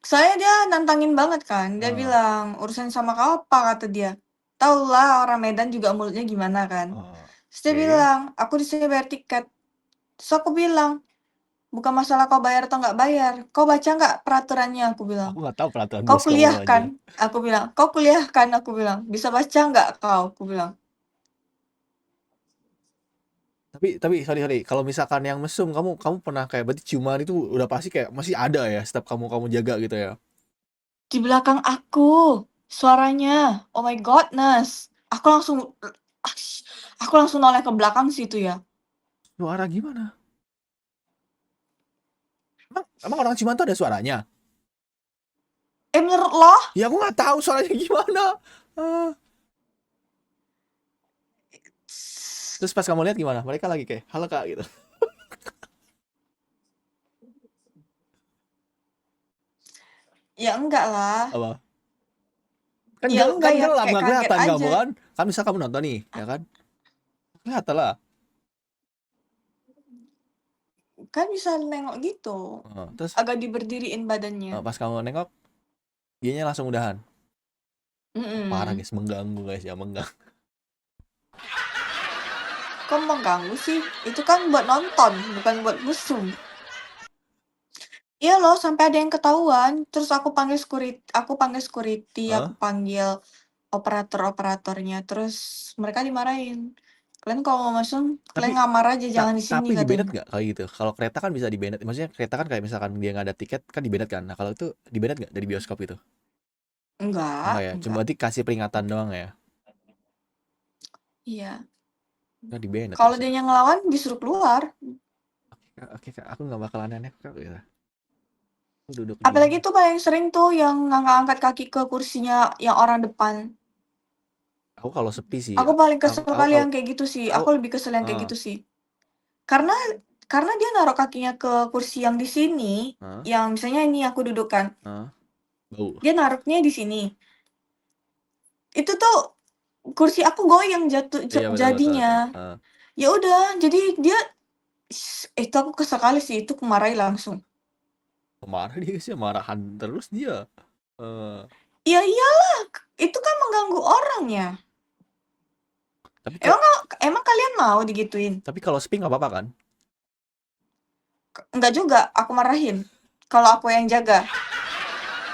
Speaker 2: Soalnya dia nantangin banget kan. Dia
Speaker 1: Ah,
Speaker 2: bilang, "Urusan sama kau apa?" kata dia. Tahulah orang Medan juga mulutnya gimana kan.
Speaker 1: oh,
Speaker 2: Terus dia
Speaker 1: oke.
Speaker 2: bilang, "Aku di sini bayar tiket." Terus aku bilang, "Bukan masalah kau bayar atau nggak bayar. Kau baca nggak peraturannya?" Aku bilang.
Speaker 1: Aku nggak tahu peraturan
Speaker 2: "Kau
Speaker 1: bioskop
Speaker 2: kuliah
Speaker 1: itu
Speaker 2: kan?"
Speaker 1: anjir.
Speaker 2: Aku bilang. "Kau kuliah kan?" Aku bilang. "Bisa baca nggak kau?" Aku bilang.
Speaker 1: Tapi sorry sorry. Kalau misalkan yang mesum, kamu pernah kayak berarti ciuman itu udah pasti kayak masih ada ya setiap kamu kamu jaga gitu ya.
Speaker 2: Di belakang aku, suaranya. Oh my godness. Aku langsung noleh ke belakang situ ya.
Speaker 1: Suara gimana? Emang orang ciuman tuh ada suaranya?
Speaker 2: Menurut lo?
Speaker 1: Ya aku nggak tahu suaranya gimana. Ah. Terus pas kamu lihat gimana? Mereka lagi kayak, halo kak gitu.
Speaker 2: Ya enggak lah.
Speaker 1: Apa? Kan
Speaker 2: Ya enggak
Speaker 1: kan
Speaker 2: ya
Speaker 1: gelap,
Speaker 2: kayak
Speaker 1: nggak
Speaker 2: kaget
Speaker 1: kelihatan kamu
Speaker 2: aja.
Speaker 1: kan? Kan misal kamu nonton nih, ya kan? Kelihatan lah.
Speaker 2: Kan bisa nengok gitu.
Speaker 1: Terus
Speaker 2: Agak diberdiriin badannya.
Speaker 1: pas kamu nengok, dianya langsung udahan. Parah
Speaker 2: Mhm.
Speaker 1: guys, mengganggu guys ya, mengganggu.
Speaker 2: Kok mengganggu sih? Itu kan buat nonton, bukan buat mesum. Iya loh, sampai ada yang ketahuan, terus aku panggil security, aku
Speaker 1: Heeh.
Speaker 2: panggil operator-operatornya, terus mereka dimarahin. "Kalian kalau mau masuk,
Speaker 1: Tapi
Speaker 2: kalian ngamar aja, jangan di sini,"
Speaker 1: tapi di-banned
Speaker 2: katanya.
Speaker 1: nggak kayak gitu? Kalau kereta kan bisa di-banned, maksudnya kereta kan kayak misalkan dia nggak ada tiket kan di-banned kan. Nah, kalau itu di-banned nggak dari bioskop itu? Enggak
Speaker 2: Enggak
Speaker 1: ya? Cuma
Speaker 2: enggak.
Speaker 1: berarti kasih peringatan doang ya?
Speaker 2: Iya.
Speaker 1: Nggak di-banned
Speaker 2: Kalau
Speaker 1: harusnya.
Speaker 2: dianya ngelawan disuruh keluar.
Speaker 1: Oke, Kak, aku nggak bakal aneh-aneh kok gitu. Aku duduk diem.
Speaker 2: Apalagi tuh paling sering tuh yang ngangkat-angkat kaki ke kursinya yang orang depan.
Speaker 1: Aku kalau sepi sih,
Speaker 2: Aku paling
Speaker 1: aku
Speaker 2: kesel
Speaker 1: aku
Speaker 2: kali
Speaker 1: kalau
Speaker 2: yang kayak gitu sih,
Speaker 1: aku
Speaker 2: aku lebih kesel yang kayak
Speaker 1: heeh,
Speaker 2: gitu sih. Karena karena dia naruh kakinya ke kursi yang di sini,
Speaker 1: heeh,
Speaker 2: yang misalnya ini aku duduk kan,
Speaker 1: heeh, bau.
Speaker 2: dia naruhnya di sini. Itu tuh kursi aku goyang
Speaker 1: Iya betul betul betul.
Speaker 2: jadinya.
Speaker 1: Heeh.
Speaker 2: Ya udah, jadi dia itu aku kesel kali sih, itu aku marahin langsung.
Speaker 1: Marah dia sih, marahan terus dia. Eh,
Speaker 2: Ya iyalah, itu kan mengganggu orang ya.
Speaker 1: tapi kok
Speaker 2: Emang kalian mau digituin?
Speaker 1: tapi kalau sepi nggak apa-apa kan?
Speaker 2: Enggak juga, aku marahin. Kalau aku yang jaga.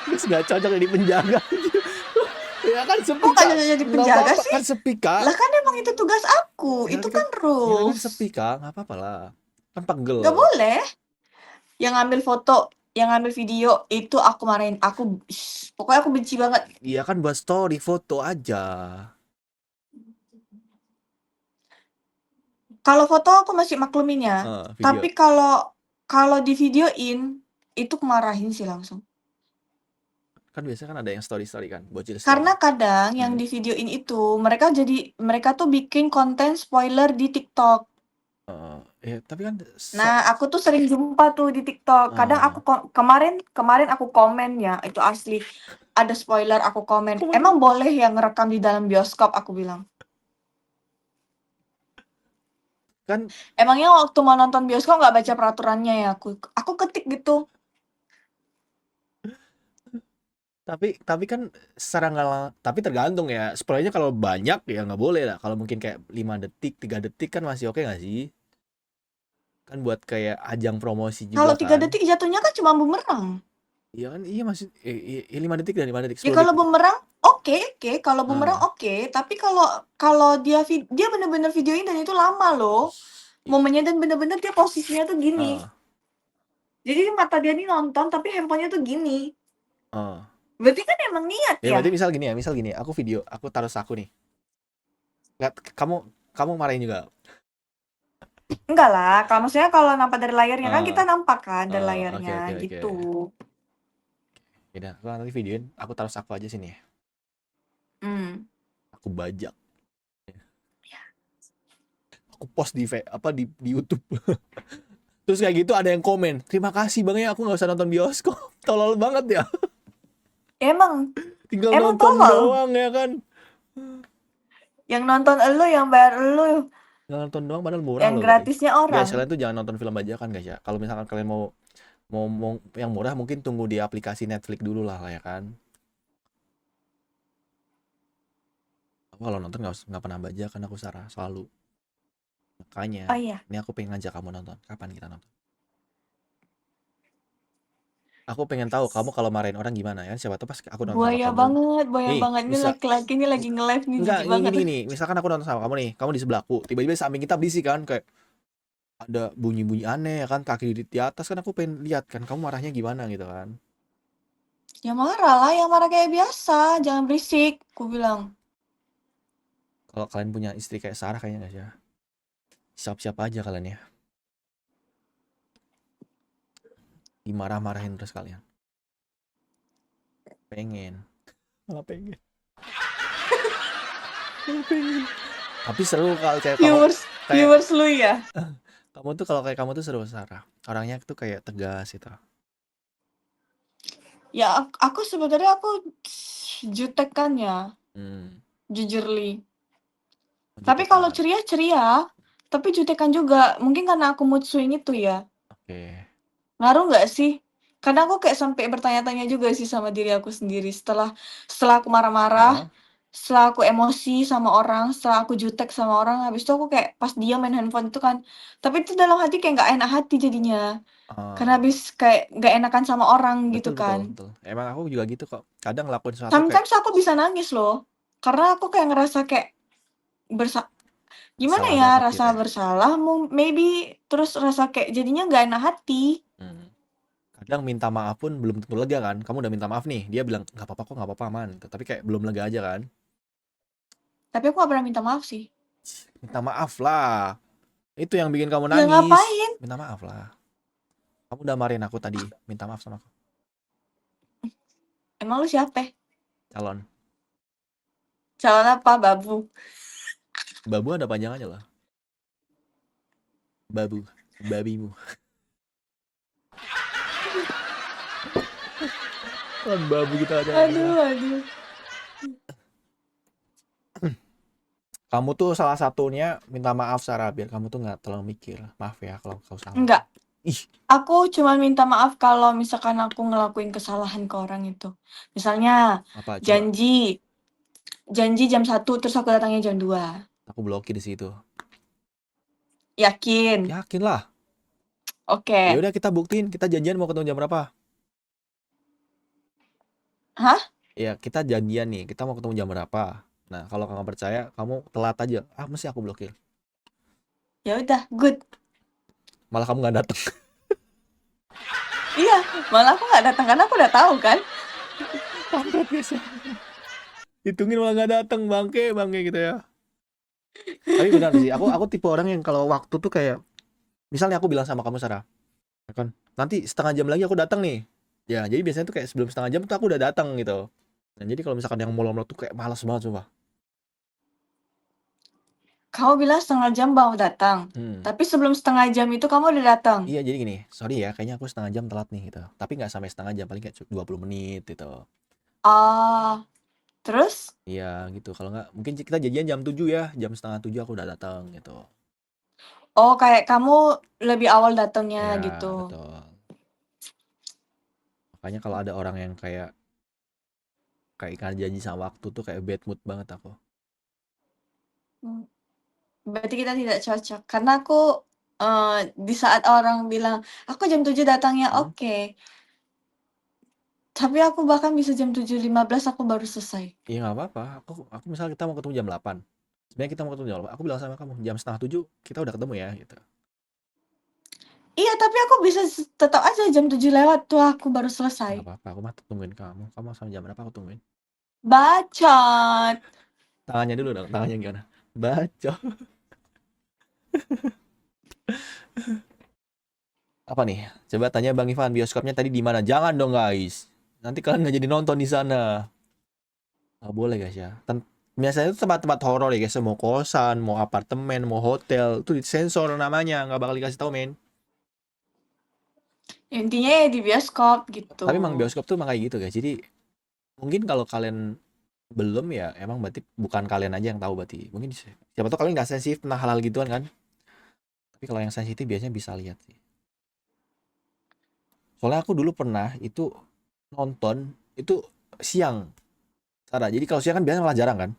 Speaker 1: Terus nggak cocok jadi penjaga. Ya kan
Speaker 2: Kok
Speaker 1: sepi
Speaker 2: nggak
Speaker 1: kak,
Speaker 2: cocok jadi
Speaker 1: nggak
Speaker 2: penjaga
Speaker 1: apa-apa
Speaker 2: sih?
Speaker 1: kan sepi kak.
Speaker 2: Lah kan emang itu tugas aku,
Speaker 1: Ya
Speaker 2: itu
Speaker 1: kan,
Speaker 2: kan
Speaker 1: ya kan
Speaker 2: rules.
Speaker 1: sepi kak, nggak apa-apa lah. Kan pegel
Speaker 2: Nggak
Speaker 1: loh.
Speaker 2: boleh. Yang ngambil foto, yang ngambil video, itu aku marahin. Pokoknya aku benci banget.
Speaker 1: Iya kan buat story foto aja.
Speaker 2: Kalau foto aku masih maklumin ya,
Speaker 1: Video.
Speaker 2: tapi kalau kalau di-videoin, itu aku marahin sih langsung.
Speaker 1: Kan biasanya kan ada yang story-story kan, bocil story.
Speaker 2: Karena kadang yang
Speaker 1: Hmm.
Speaker 2: di-videoin itu, mereka tuh bikin konten spoiler di TikTok.
Speaker 1: Ya tapi kan
Speaker 2: Nah, aku tuh sering jumpa tuh di TikTok. Kadang
Speaker 1: eh,
Speaker 2: aku kemarin kemarin aku komen ya, itu asli. Ada spoiler aku komen,
Speaker 1: kemarin
Speaker 2: "Emang boleh ya ngerekam di dalam bioskop?" Aku bilang.
Speaker 1: kan
Speaker 2: "Emangnya waktu mau nonton bioskop nggak baca peraturannya ya?" Aku ketik gitu.
Speaker 1: tapi kan secara nggak tapi tergantung ya. Spoilernya kalau banyak ya nggak boleh lah. Kalau mungkin kayak 5 detik, 3 detik kan masih oke nggak sih? Kan buat kayak ajang promosi juga
Speaker 2: Kalau 3
Speaker 1: kan.
Speaker 2: detik jatuhnya kan cuma bumerang.
Speaker 1: Iya kan, iya masih 5 detik dan 5 detik,
Speaker 2: Ya
Speaker 1: 10
Speaker 2: kalau
Speaker 1: detik.
Speaker 2: bumerang, oke oke, kalau bumerang
Speaker 1: Heeh.
Speaker 2: oke, tapi kalau kalau dia bener-bener videoin dan itu lama loh,
Speaker 1: I-
Speaker 2: momennya dan bener-bener dia posisinya tuh gini.
Speaker 1: Heeh.
Speaker 2: Jadi mata dia nih nonton tapi handphonenya tuh gini.
Speaker 1: Heeh.
Speaker 2: Berarti kan emang niat
Speaker 1: Ya
Speaker 2: ya?
Speaker 1: berarti misal gini, aku video, aku taruh saku nih. Nggak, kamu marahin juga.
Speaker 2: Enggak lah, kalau maksudnya kalau nampak dari layarnya kan kita
Speaker 1: Heeh.
Speaker 2: nampak kan dari
Speaker 1: Oke
Speaker 2: layarnya,
Speaker 1: oke oke.
Speaker 2: gitu.
Speaker 1: Yaudah, aku nanti videoin, aku taruh saku aja sini ya.
Speaker 2: Mmm,
Speaker 1: Aku bajak. Aku post di YouTube. Terus kayak gitu ada yang komen, terima kasih bang ya, aku nggak usah nonton bioskop. Tolol banget ya.
Speaker 2: emang
Speaker 1: Tinggal
Speaker 2: emang
Speaker 1: nonton
Speaker 2: tolol,
Speaker 1: doang ya kan.
Speaker 2: yang nonton elu, yang bayar elu,
Speaker 1: Tinggal nonton doang padahal murah
Speaker 2: yang
Speaker 1: loh guys.
Speaker 2: gratisnya
Speaker 1: Guys,
Speaker 2: orang.
Speaker 1: kalian tuh jangan nonton film bajakan guys ya. Kalau misalkan kalian mau yang murah mungkin tunggu di aplikasi Netflix dulu lah ya kan. Aku kalau nonton nggak pernah bajakan, aku Sarah selalu. Makanya
Speaker 2: Oh iya,
Speaker 1: ini aku pengen ngajak kamu nonton. Kapan kita nonton? Aku pengen tahu kamu kalau marahin orang gimana ya. Siapa tahu pas aku nonton sama kamu.
Speaker 2: buaya
Speaker 1: Nih,
Speaker 2: banget, ini
Speaker 1: bisa
Speaker 2: laki-laki ini lagi nge-live nih,
Speaker 1: enggak
Speaker 2: jijik
Speaker 1: gini
Speaker 2: banget.
Speaker 1: gini gini. Misalkan aku nonton sama kamu nih, kamu di sebelahku. Tiba-tiba samping kita berisik kan kayak ada bunyi-bunyi aneh ya kan, kaki di atas kan, aku pengen lihat kan kamu marahnya gimana gitu kan.
Speaker 2: Ya marah lah, yang marah kayak biasa, jangan berisik, aku bilang.
Speaker 1: Kalau kalian punya istri kayak Sarah kayaknya nggak sih ya? Siap-siap aja kalian ya. Dimarah-marahin terus kalian. Pengen. Malah pengen. Malah pengen. Tapi seru kalau kayak kamu
Speaker 2: Viewers
Speaker 1: kayak
Speaker 2: viewers lu ya?
Speaker 1: kamu tuh kalau kayak kamu tuh seru Sarah. Orangnya tuh kayak tegas gitu.
Speaker 2: Ya aku sebenarnya aku jutek kan ya,
Speaker 1: Hmm.
Speaker 2: jujurly. Tapi kalau
Speaker 1: Jutekan.
Speaker 2: ceria, ceria, tapi jutekan juga, mungkin karena aku mood swing itu ya.
Speaker 1: Oke.
Speaker 2: Ngaruh nggak sih? Kadang aku kayak sampai bertanya-tanya juga sih sama diri aku sendiri setelah setelah aku marah-marah,
Speaker 1: Hah?
Speaker 2: setelah aku emosi sama orang, setelah aku jutek sama orang, habis itu aku kayak pas dia main handphone itu kan, tapi itu dalam hati kayak nggak enak hati jadinya. Karena
Speaker 1: Oh,
Speaker 2: habis kayak nggak enakan sama orang gitu
Speaker 1: betul betul
Speaker 2: kan.
Speaker 1: betul. Emang aku juga gitu kok. Kadang ngelakuin sesuatu kayak
Speaker 2: Sometimes aku bisa nangis loh, karena aku kayak ngerasa kayak bersa gimana
Speaker 1: salah
Speaker 2: ya,
Speaker 1: banget
Speaker 2: rasa
Speaker 1: gitu ya.
Speaker 2: bersalah maybe, terus rasa kayak jadinya nggak enak hati.
Speaker 1: Hmm. Kadang minta maaf pun belum tentu lega kan. Kamu udah minta maaf nih, dia bilang nggak apa-apa kok, nggak apa-apa aman. Gitu. Tapi kayak belum lega aja kan.
Speaker 2: Tapi aku nggak pernah minta maaf sih.
Speaker 1: Minta maaf lah. Itu yang bikin kamu
Speaker 2: Ya
Speaker 1: nangis.
Speaker 2: ngapain?
Speaker 1: Minta maaf lah. Kamu udah marahin aku tadi, minta maaf sama aku.
Speaker 2: Emang lu siapa?
Speaker 1: Calon.
Speaker 2: Calon apa, babu?
Speaker 1: Babu ada panjangannya loh. Babu. Babimu. Kan babu kita aja
Speaker 2: Aduh, aduh.
Speaker 1: Kamu tuh salah satunya minta maaf Sarah biar kamu tuh nggak terlalu mikir. Maaf ya kalau kau salah.
Speaker 2: Enggak.
Speaker 1: Ih,
Speaker 2: Aku cuma minta maaf kalau misalkan aku ngelakuin kesalahan ke orang itu. Misalnya
Speaker 1: apa coba?
Speaker 2: janji janji jam 1 terus aku datangnya jam 2.
Speaker 1: Aku blokir di situ.
Speaker 2: Yakin?
Speaker 1: Yakin lah. Ya
Speaker 2: Oke.
Speaker 1: udah kita buktiin, kita janjian mau ketemu jam berapa?
Speaker 2: Hah?
Speaker 1: Ya kita janjian nih, kita mau ketemu jam berapa? Nah kalau kamu percaya, kamu telat aja. Ah mesti aku blokir.
Speaker 2: Ya udah, good.
Speaker 1: Malah kamu nggak datang.
Speaker 2: Iya, malah aku nggak datang karena aku udah tahu kan.
Speaker 1: Kampret guys ya. Hitungin malah nggak datang, bangke bangke gitu ya. Tapi benar sih, aku tipe orang yang kalau waktu tuh kayak, misalnya aku bilang sama kamu Sarah, ya kan, nanti setengah jam lagi aku datang nih. Ya jadi biasanya tuh kayak sebelum setengah jam tuh aku udah datang gitu. Dan jadi kalau misalkan yang molor-molor tuh kayak malas banget sumpah.
Speaker 2: Kamu bilang setengah jam baru datang.
Speaker 1: Hmm.
Speaker 2: Tapi sebelum setengah jam itu kamu udah datang.
Speaker 1: Iya jadi gini, sorry ya kayaknya aku setengah jam telat nih gitu. Tapi nggak sampai setengah jam, paling kayak 20 menit gitu.
Speaker 2: Ah, terus?
Speaker 1: Iya gitu. Kalau nggak mungkin kita janjian jam 7 ya, jam setengah 7 aku udah datang gitu.
Speaker 2: Oh, kayak kamu lebih awal datangnya
Speaker 1: Ya
Speaker 2: gitu.
Speaker 1: betul. Makanya kalau ada orang yang kayak kayak ikan janji sama waktu tuh kayak bad mood banget aku.
Speaker 2: Hmm, Berarti kita tidak cocok. Karena aku di saat orang bilang, aku jam 7 datangnya,
Speaker 1: Hmm?
Speaker 2: oke. Tapi aku bahkan bisa jam 7.15 aku baru selesai.
Speaker 1: Iya nggak apa-apa. Aku misalnya kita mau ketemu jam 8. Sebenarnya kita mau ketemu jam 8. Aku bilang sama kamu jam setengah 7 kita udah ketemu ya gitu.
Speaker 2: Iya, tapi aku bisa tetap aja jam 7 lewat tuh aku baru selesai.
Speaker 1: Nggak apa-apa. Aku mah tungguin kamu. Kamu sampai jam berapa aku tungguin.
Speaker 2: Bacot.
Speaker 1: Tangannya dulu dong. Tangannya gimana? Baca. Apa nih? Coba tanya Bang Ivan, bioskopnya tadi di mana? Jangan dong guys. Nanti kalian nggak jadi nonton di sana. Nggak boleh guys ya. Biasanya itu tempat-tempat horor ya guys. Mau kosan, mau apartemen, mau hotel. Itu disensor namanya. Nggak bakal dikasih tahu men.
Speaker 2: Intinya ya di bioskop gitu.
Speaker 1: Tapi emang bioskop tuh emang kayak gitu guys. Jadi mungkin kalau kalian belum ya emang berarti bukan kalian aja yang tahu berarti. Mungkin siapa tahu kalian nggak sensitif tentang hal-hal gituan kan. Tapi kalau yang sensitif biasanya bisa lihat sih. Soalnya aku dulu pernah itu nonton itu siang. Sarah. Jadi kalau siang kan biasanya malah jarang kan.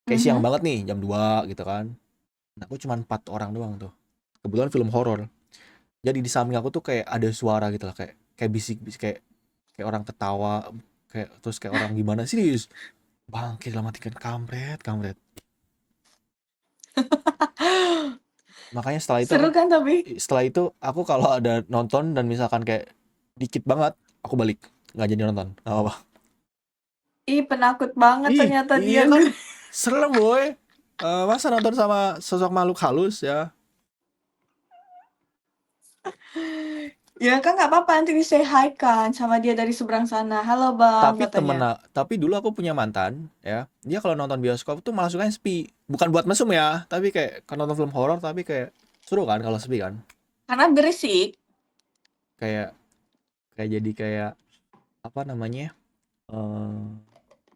Speaker 1: Kayak siang
Speaker 2: Mhm.
Speaker 1: banget nih jam 2 gitu kan. Nah, aku cuma 4 orang doang tuh. Kebetulan film horor. Jadi di samping aku tuh kayak ada suara gitu lah kayak kayak bisik-bisik kayak kayak orang ketawa kayak terus kayak orang gimana serius. Bangke dalam hati kan kampret, kampret. Makanya
Speaker 2: Seru kan tapi?
Speaker 1: setelah itu aku kalau ada nonton dan misalkan kayak dikit banget aku balik nggak jadi nonton nggak apa-apa.
Speaker 2: Ih, penakut banget
Speaker 1: Ih
Speaker 2: ternyata
Speaker 1: iya
Speaker 2: dia.
Speaker 1: kan serem boy. Masa nonton sama sosok makhluk halus ya.
Speaker 2: Ya kan nggak apa-apa nanti di say hi kan sama dia dari seberang sana. Halo bang katanya.
Speaker 1: Tapi dulu aku punya mantan ya, dia kalau nonton bioskop tuh malah suka sepi, bukan buat mesum ya, tapi kayak kalau nonton film horor tapi kayak seru kan kalau sepi kan,
Speaker 2: Karena berisik.
Speaker 1: kayak kayak jadi kayak apa namanya,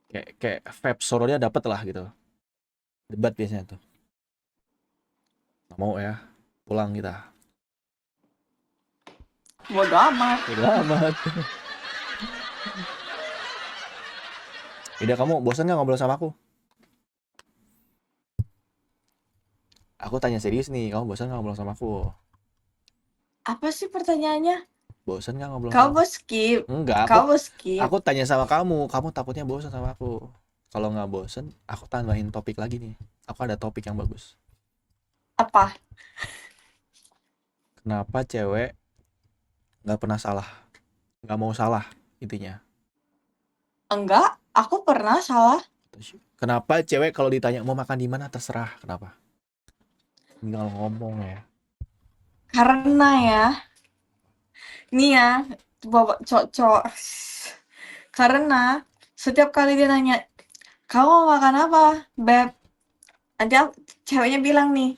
Speaker 1: eh kayak vibe horornya dapet lah gitu. Debat biasanya tuh nggak mau ya, pulang kita.
Speaker 2: Bodo amat.
Speaker 1: Udah amat. Udah, kamu bosan nggak ngobrol sama aku? Aku tanya serius nih, kamu bosan nggak ngobrol sama aku?
Speaker 2: Apa sih pertanyaannya?
Speaker 1: Bosan nggak ngobrol
Speaker 2: Kau
Speaker 1: sama aku?
Speaker 2: mau skip.
Speaker 1: Enggak,
Speaker 2: Kau mau skip.
Speaker 1: aku tanya sama kamu takutnya bosan sama aku. Kalau nggak bosan, aku tambahin topik lagi nih. Aku ada topik yang bagus.
Speaker 2: Apa?
Speaker 1: Kenapa cewek nggak pernah salah? Nggak mau salah, intinya.
Speaker 2: Enggak, aku pernah salah.
Speaker 1: Kenapa cewek kalau ditanya mau makan di mana terserah? Kenapa? Tinggal ngomong ya.
Speaker 2: Karena ya, nih ya, bawa cocok. Karena setiap kali dia nanya, kamu mau makan apa, Beb? Nanti ceweknya bilang nih,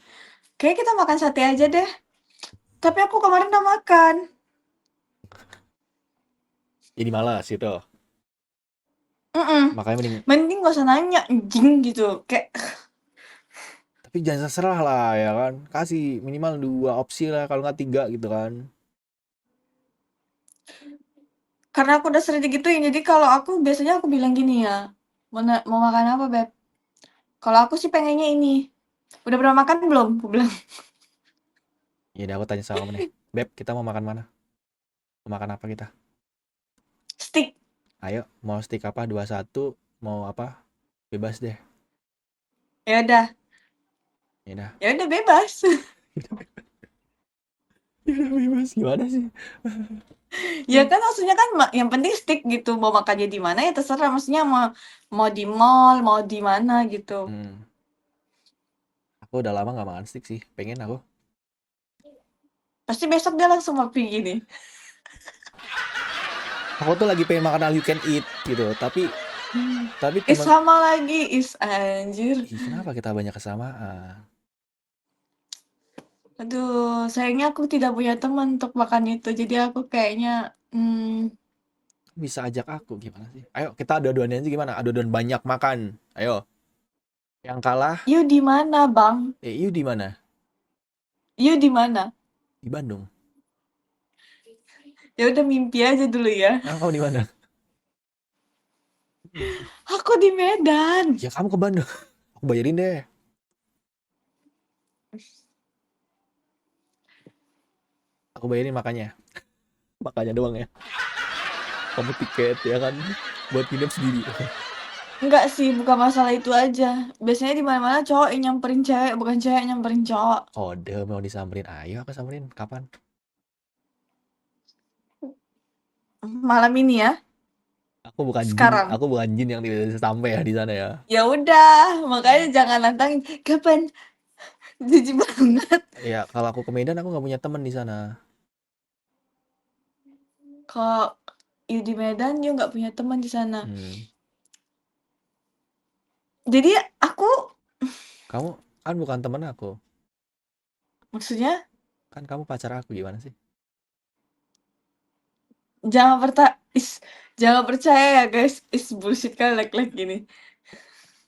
Speaker 2: kayak kita makan sate aja deh. Tapi aku kemarin udah makan.
Speaker 1: Jadi malas gitu.
Speaker 2: Mm-mm.
Speaker 1: Makanya mending.
Speaker 2: Mending gak usah nanya, anjing gitu. Kayak,
Speaker 1: Tapi jangan terserah lah ya kan. Kasih minimal 2 opsi lah, kalau nggak 3 gitu kan.
Speaker 2: karena aku udah sering digituin, jadi kalau aku biasanya aku bilang gini ya, mau makan apa, Beb? Kalau aku sih pengennya ini. Udah pernah makan belum? Aku bilang,
Speaker 1: Ya udah, aku tanya sama kamu nih. Beb, kita mau makan mana? Mau makan apa kita?
Speaker 2: stick.
Speaker 1: Ayo, mau steak apa? 21, mau apa? Bebas deh.
Speaker 2: Ya udah,
Speaker 1: Ya udah.
Speaker 2: ya udah bebas.
Speaker 1: Ya udah bebas gimana sih?
Speaker 2: Ya kan maksudnya kan yang penting stick gitu. Mau makannya di mana ya terserah. Maksudnya mau mau di mall, mau di mana gitu.
Speaker 1: Hmm. Aku udah lama nggak makan steak sih. Pengen aku.
Speaker 2: Pasti besok dia langsung mau pergi nih.
Speaker 1: Aku tuh lagi pengen makan all you can eat gitu. Tapi teman.
Speaker 2: Sama lagi, anjir.
Speaker 1: Ih, kenapa kita banyak kesamaan?
Speaker 2: Aduh, sayangnya aku tidak punya teman untuk makan itu. Jadi aku kayaknya,
Speaker 1: Bisa ajak aku gimana sih? Ayo kita adu-aduan aja gimana? Adu-aduan banyak makan. Ayo. Yang kalah,
Speaker 2: yuk di mana, Bang?
Speaker 1: you di mana?
Speaker 2: Yuk di mana?
Speaker 1: Di Bandung.
Speaker 2: Ya udah mimpi aja dulu ya.
Speaker 1: Nah, kamu di mana?
Speaker 2: Aku di Medan.
Speaker 1: Ya kamu ke Bandung. Aku bayarin deh. Aku bayarin makanya. Makanya doang ya. Kamu tiket ya kan buat nginep sendiri.
Speaker 2: Enggak sih, bukan masalah itu aja. Biasanya di mana-mana cowok yang nyamperin cewek, bukan cewek yang nyamperin cowok.
Speaker 1: Kode mau disamperin. Ayo aku samperin. Kapan?
Speaker 2: Malam ini ya,
Speaker 1: Aku bukan jin.
Speaker 2: sekarang.
Speaker 1: Aku bukan jin yang tidak bisa sampai ya di sana ya.
Speaker 2: Ya udah, makanya jangan nantangin. Kapan? Jijik banget.
Speaker 1: Ya kalau aku ke Medan aku nggak punya teman di sana.
Speaker 2: Kalau you di Medan, you nggak punya teman di sana.
Speaker 1: Hmm.
Speaker 2: Jadi aku,
Speaker 1: Kamu kan bukan teman aku.
Speaker 2: maksudnya
Speaker 1: Kan kamu pacar aku gimana sih?
Speaker 2: jangan jangan percaya ya guys. Bullshit kali like gini.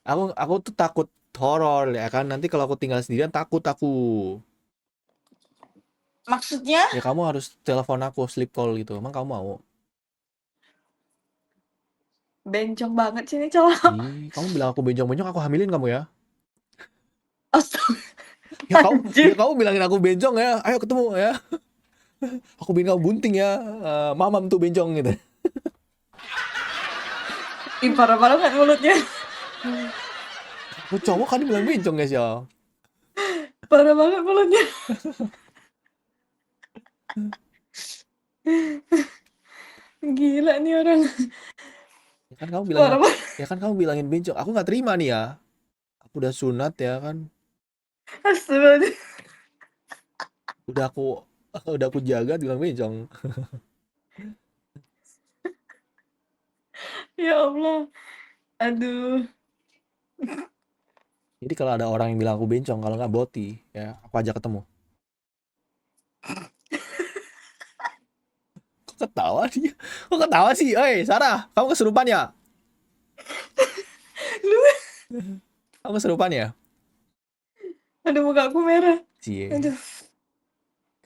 Speaker 1: Aku tuh takut horor ya kan. Nanti kalau aku tinggal sendirian takut aku.
Speaker 2: Maksudnya
Speaker 1: Ya kamu harus telepon aku sleep call gitu. Emang kamu mau?
Speaker 2: bencong banget sih ini cowok.
Speaker 1: Ih, kamu bilang aku bencong-bencong, aku hamilin kamu ya.
Speaker 2: Astaga,
Speaker 1: Ya
Speaker 2: anjir.
Speaker 1: kamu bilangin aku bencong ya. Ayo ketemu ya. Aku bikin kamu bunting ya. Mamam tuh bencong gitu.
Speaker 2: Ih, parah banget mulutnya.
Speaker 1: Aku cowok kan bilang bencong guys ya.
Speaker 2: Parah banget mulutnya. Gila nih orang.
Speaker 1: Ya kan kamu bilangin
Speaker 2: Parah
Speaker 1: aku.
Speaker 2: banget.
Speaker 1: Ya kan kamu bilangin bencong. Aku nggak terima nih ya. Aku udah sunat ya kan.
Speaker 2: Astaga.
Speaker 1: Udah aku udah aku jaga bilang bencong.
Speaker 2: Ya Allah. Aduh.
Speaker 1: Jadi kalau ada orang yang bilang aku bencong, kalau nggak boti, ya aku ajak ketemu. Kok ketawa dia? Kok ketawa sih? Sarah, kamu kesurupan ya?
Speaker 2: Lu,
Speaker 1: Kamu kesurupan ya?
Speaker 2: aduh muka aku merah.
Speaker 1: Cie.
Speaker 2: Aduh.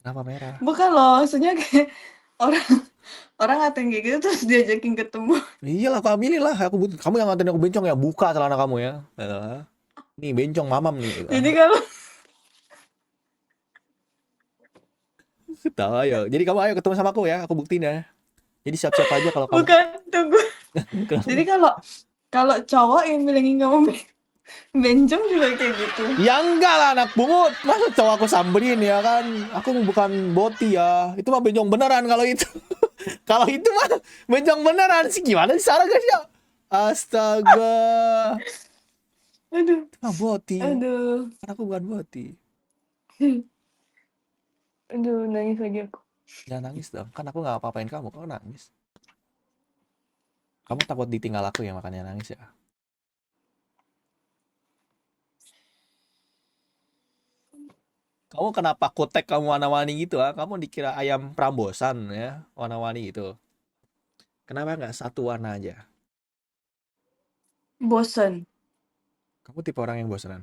Speaker 1: Kenapa merah?
Speaker 2: Bukan loh, maksudnya kayak orang. Orang ngatain kayak gitu terus diajakin ketemu.
Speaker 1: Iyalah, aku ambilin lah. Kamu yang ngatain aku bencong ya, buka celana kamu ya. Nih bencong mamam nih. Gitu.
Speaker 2: Jadi kalau
Speaker 1: Tahu ayo. Jadi kamu ayo ketemu sama aku ya, aku buktiin ya. Jadi siap-siap aja kalau kamu.
Speaker 2: bukan, tunggu. Jadi
Speaker 1: Kenapa?
Speaker 2: kalau kalau cowok yang bilangin kamu bencong juga kayak gitu.
Speaker 1: Ya enggak lah anak bungut. Masa cowok aku samberin ya kan? Aku bukan boti ya. Itu mah bencong beneran kalau itu. Kalau itu mah bencong beneran sih, gimana sih Sarah guys ya? Astaga.
Speaker 2: Aduh,
Speaker 1: Itu mah boti.
Speaker 2: aduh,
Speaker 1: Kan aku bukan boti.
Speaker 2: aduh, nangis lagi aku.
Speaker 1: Jangan nangis dong. Kan aku nggak apa-apain kamu. Kok nangis? Kamu takut ditinggal aku ya, makanya nangis ya. Kamu kenapa kutek kamu warna-warni gitu ah? Kamu dikira ayam perambosan ya, warna-warni gitu. Kenapa nggak satu warna aja?
Speaker 2: Bosen.
Speaker 1: Kamu tipe orang yang bosanan.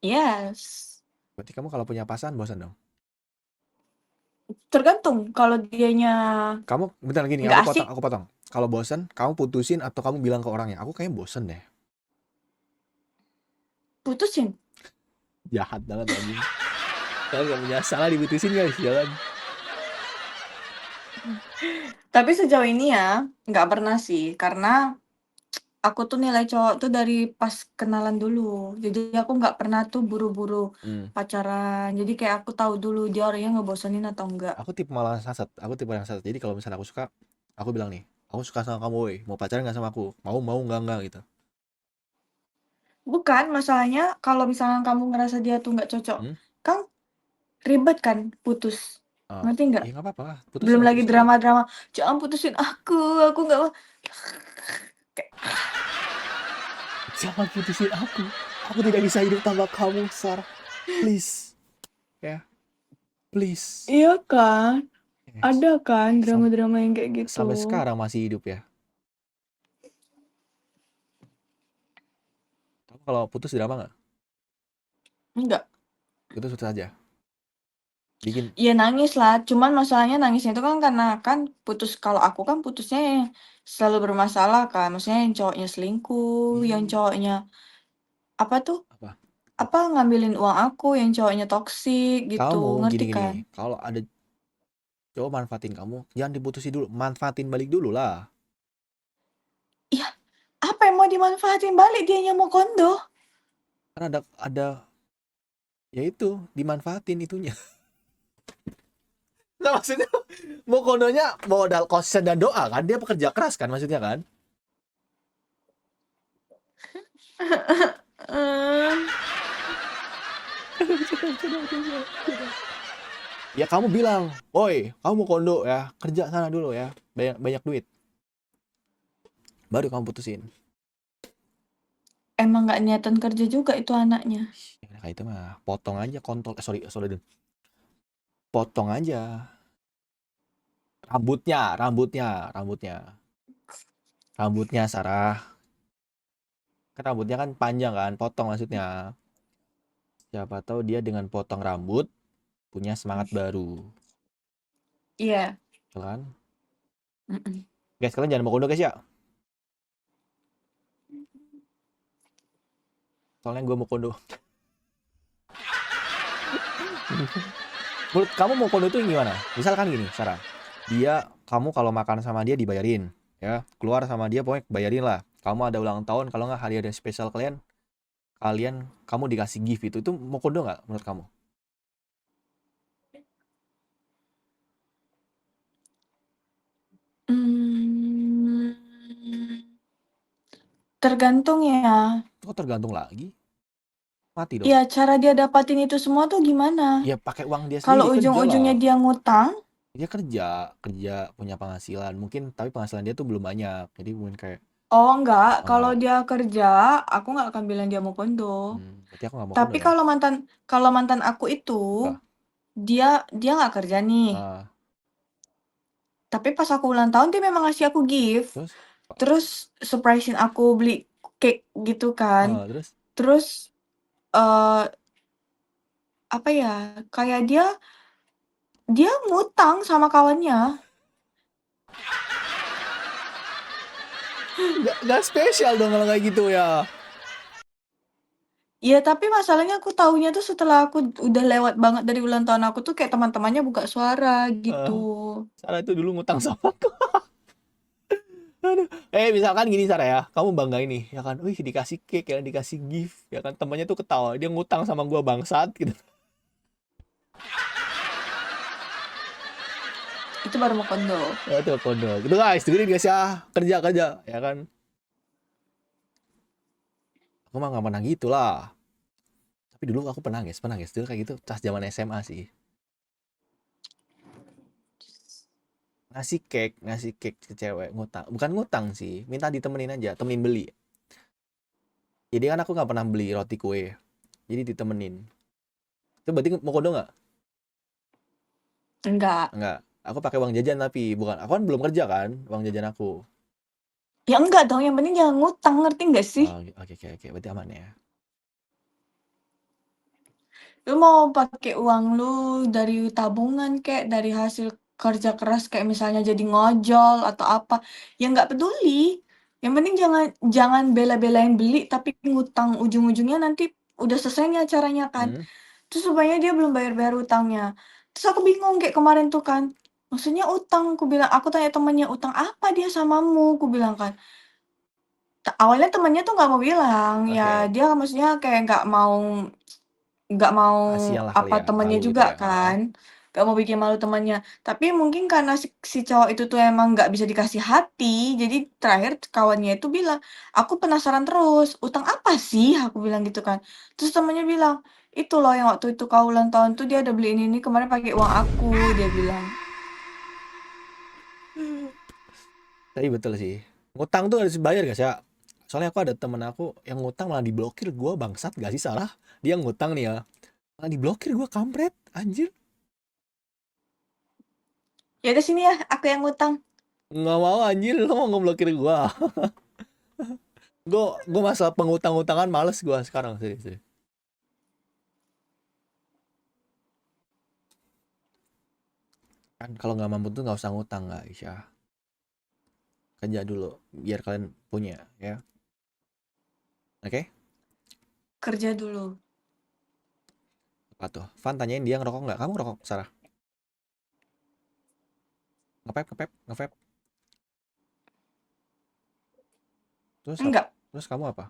Speaker 2: Yes.
Speaker 1: Berarti kamu kalau punya pasangan bosan dong.
Speaker 2: Tergantung kalau dianya
Speaker 1: Kamu bentar gini,
Speaker 2: nggak asik,
Speaker 1: aku potong. Kalau bosan, kamu putusin atau kamu bilang ke orangnya, aku kayaknya bosan deh.
Speaker 2: putusin.
Speaker 1: Jahat banget anjing. Kalian nggak punya salah diputusin guys, jalan.
Speaker 2: Tapi sejauh ini ya nggak pernah sih, karena aku tuh nilai cowok tuh dari pas kenalan dulu. Jadi aku nggak pernah tuh buru-buru
Speaker 1: Hmm.
Speaker 2: pacaran. Jadi kayak aku tahu dulu dia orangnya ngebosenin atau enggak.
Speaker 1: Aku tipe malah saset. Aku tipe yang saset. Jadi kalau misalnya aku suka, aku bilang nih, aku suka sama kamu, woi. Mau pacaran nggak sama aku? Mau nggak gitu.
Speaker 2: Bukan, masalahnya kalau misalnya kamu ngerasa dia tuh nggak cocok,
Speaker 1: Hmm?
Speaker 2: kan ribet kan putus.
Speaker 1: Ah,
Speaker 2: Ngerti nggak?
Speaker 1: ya nggak apa-apa. Putusin,
Speaker 2: Belum lagi
Speaker 1: putusin aja.
Speaker 2: drama-drama, "Jangan putusin aku nggak mau." Kayak,
Speaker 1: Jangan putusin aku. Aku tidak bisa hidup tanpa kamu, Sarah. Please. Ya, please.
Speaker 2: iya kan?
Speaker 1: Yes.
Speaker 2: Ada kan
Speaker 1: Sam-
Speaker 2: drama-drama yang kayak gitu?
Speaker 1: Sampai sekarang masih hidup ya. Kamu kalau putus drama nggak?
Speaker 2: Enggak.
Speaker 1: Putus putus aja. Bikin.
Speaker 2: Iya nangis lah, cuman masalahnya nangisnya itu kan karena kan putus, kalau aku kan putusnya yang selalu bermasalah kan, maksudnya yang cowoknya selingkuh, yang
Speaker 1: Ih,
Speaker 2: cowoknya apa tuh,
Speaker 1: apa?
Speaker 2: apa, ngambilin uang aku, yang cowoknya toksik gitu,
Speaker 1: Kamu
Speaker 2: ngerti
Speaker 1: gini-gini.
Speaker 2: kan?
Speaker 1: Kalau ada cowok manfaatin kamu, jangan diputusin dulu. Manfaatin balik dulu lah.
Speaker 2: Iya, apa yang mau dimanfaatin balik, dianya mau kondo?
Speaker 1: Kan ada ya itu dimanfaatin itunya. Nah, maksudnya mau kondonya modal kosen dan doa kan, dia pekerja keras kan maksudnya kan.
Speaker 2: Eee,
Speaker 1: Ya kamu bilang, oi kamu mau kondo ya, kerja sana dulu ya, banyak banyak duit, baru kamu putusin.
Speaker 2: emang nggak niatan kerja juga itu anaknya.
Speaker 1: Ya kayak itu mah potong aja kontol, sorry sorry Den. Potong aja rambutnya rambutnya Sarah, kan rambutnya kan panjang kan, potong maksudnya. Siapa tahu dia dengan potong rambut punya semangat baru,
Speaker 2: Iya,
Speaker 1: ya kan.
Speaker 2: mhm.
Speaker 1: Guys, kalian jangan mau kondo guys ya, soalnya gue mau kondo. Menurut kamu mau kondo itu gimana? Misalkan gini, Sarah. Kamu kalau makan sama dia dibayarin, ya. Keluar sama dia pokoknya bayarin lah. Kamu ada ulang tahun, kalau nggak hari ada spesial kalian, kamu dikasih gift itu mau kondo nggak menurut kamu?
Speaker 2: Mmm, tergantung ya.
Speaker 1: Itu kok tergantung lagi, mati dong.
Speaker 2: Iya, cara dia dapatin itu semua tuh gimana?
Speaker 1: Ya pakai uang dia
Speaker 2: Kalau
Speaker 1: sendiri, kerja lah.
Speaker 2: ujung-ujungnya dia ngutang,
Speaker 1: Dia kerja, kerja punya penghasilan. Mungkin tapi penghasilan dia tuh belum banyak. Jadi mungkin kayak,
Speaker 2: oh enggak,
Speaker 1: oh
Speaker 2: kalau
Speaker 1: enggak.
Speaker 2: dia kerja, aku nggak akan bilang dia mau kondo.
Speaker 1: Berarti aku nggak mau kondo
Speaker 2: Tapi
Speaker 1: dong.
Speaker 2: kalau mantan aku itu,
Speaker 1: Apa?
Speaker 2: dia dia nggak kerja nih,
Speaker 1: Ah,
Speaker 2: tapi pas aku ulang tahun dia memang ngasih aku gift,
Speaker 1: terus?
Speaker 2: terus surprise-in aku beli cake gitu kan.
Speaker 1: Terus?
Speaker 2: Terus, eee, apa ya, kayak dia dia ngutang sama kawannya.
Speaker 1: Nggak spesial dong kalau kayak gitu ya.
Speaker 2: Ya tapi masalahnya aku taunya tuh setelah aku udah lewat banget dari ulang tahun aku tuh kayak teman-temannya buka suara gitu.
Speaker 1: Eh, Sarah itu dulu ngutang sama aku. Aduh. Misalkan gini Sarah ya, kamu bangga ini, ya kan? Wih, dikasih cake ya, dikasih gift, ya kan? Temannya tuh ketawa, dia ngutang sama gua bangsat gitu.
Speaker 2: Itu baru mau kondo.
Speaker 1: Ya itu kode. Gitu guys, dengerin guys ya, kerja kerja, ya kan? Aku mah nggak pernah gitu lah. Tapi dulu aku pernah guys, dulu kayak gitu, pas zaman SMA sih. Ngasih cake ke cewek, ngutang. Bukan ngutang sih, minta ditemenin aja, temenin beli. Jadi kan aku nggak pernah beli roti kue, jadi ditemenin. Itu berarti mau kode nggak?
Speaker 2: Enggak.
Speaker 1: Nggak. Aku pakai uang jajan tapi bukan. Aku kan belum kerja kan, uang jajan aku.
Speaker 2: Ya enggak dong, yang penting jangan ngutang, ngerti nggak sih?
Speaker 1: Oh, oke, berarti aman ya.
Speaker 2: Lu mau pakai uang lu dari tabungan kayak dari hasil kerja keras kayak misalnya jadi ngojol atau apa, ya nggak peduli. Yang penting jangan jangan bela-belain beli tapi ngutang, ujung-ujungnya nanti udah selesainya acaranya kan.
Speaker 1: Hmm?
Speaker 2: Terus rupanya dia belum bayar-bayar utangnya. Terus aku bingung kayak kemarin tuh kan, maksudnya utang, aku bilang, aku tanya temennya, "Utang apa dia samamu?" Aku bilang kan. Awalnya temennya tuh nggak mau bilang, ya
Speaker 1: Oke.
Speaker 2: dia maksudnya kayak nggak mau
Speaker 1: Kasihan lah kali
Speaker 2: apa
Speaker 1: ya,
Speaker 2: temennya
Speaker 1: malu gitu
Speaker 2: juga
Speaker 1: ya.
Speaker 2: kan, nggak mau bikin malu temennya. Tapi mungkin karena si cowok itu tuh emang nggak bisa dikasih hati, jadi terakhir kawannya itu bilang, "Aku penasaran terus, utang apa sih?" Aku bilang gitu kan. Terus temennya bilang, "Itu loh yang waktu itu kau ulang tahun tuh dia ada beli ini kemarin pakai uang aku," dia bilang.
Speaker 1: Tapi betul sih. Ngutang tuh harus bayar guys ya. Soalnya aku ada temen aku yang ngutang malah diblokir. Gua bangsat gak sih Sarah? Dia ngutang nih ya. Malah diblokir gua kampret. Anjir.
Speaker 2: "Ya udah sini ya, aku yang ngutang."
Speaker 1: Nggak mau anjir. Lo mau ngeblokir gua. Gua masalah pengutang-utangan males gua sekarang. Serius. Kan kalau nggak mampu tuh nggak usah ngutang guys ya. Kerja dulu. Biar kalian punya ya. Oke?
Speaker 2: Kerja dulu.
Speaker 1: Apa tuh? Van tanyain dia ngerokok nggak? Kamu ngerokok Sarah? Ngepep. Terus apa?
Speaker 2: Enggak,
Speaker 1: Terus kamu apa?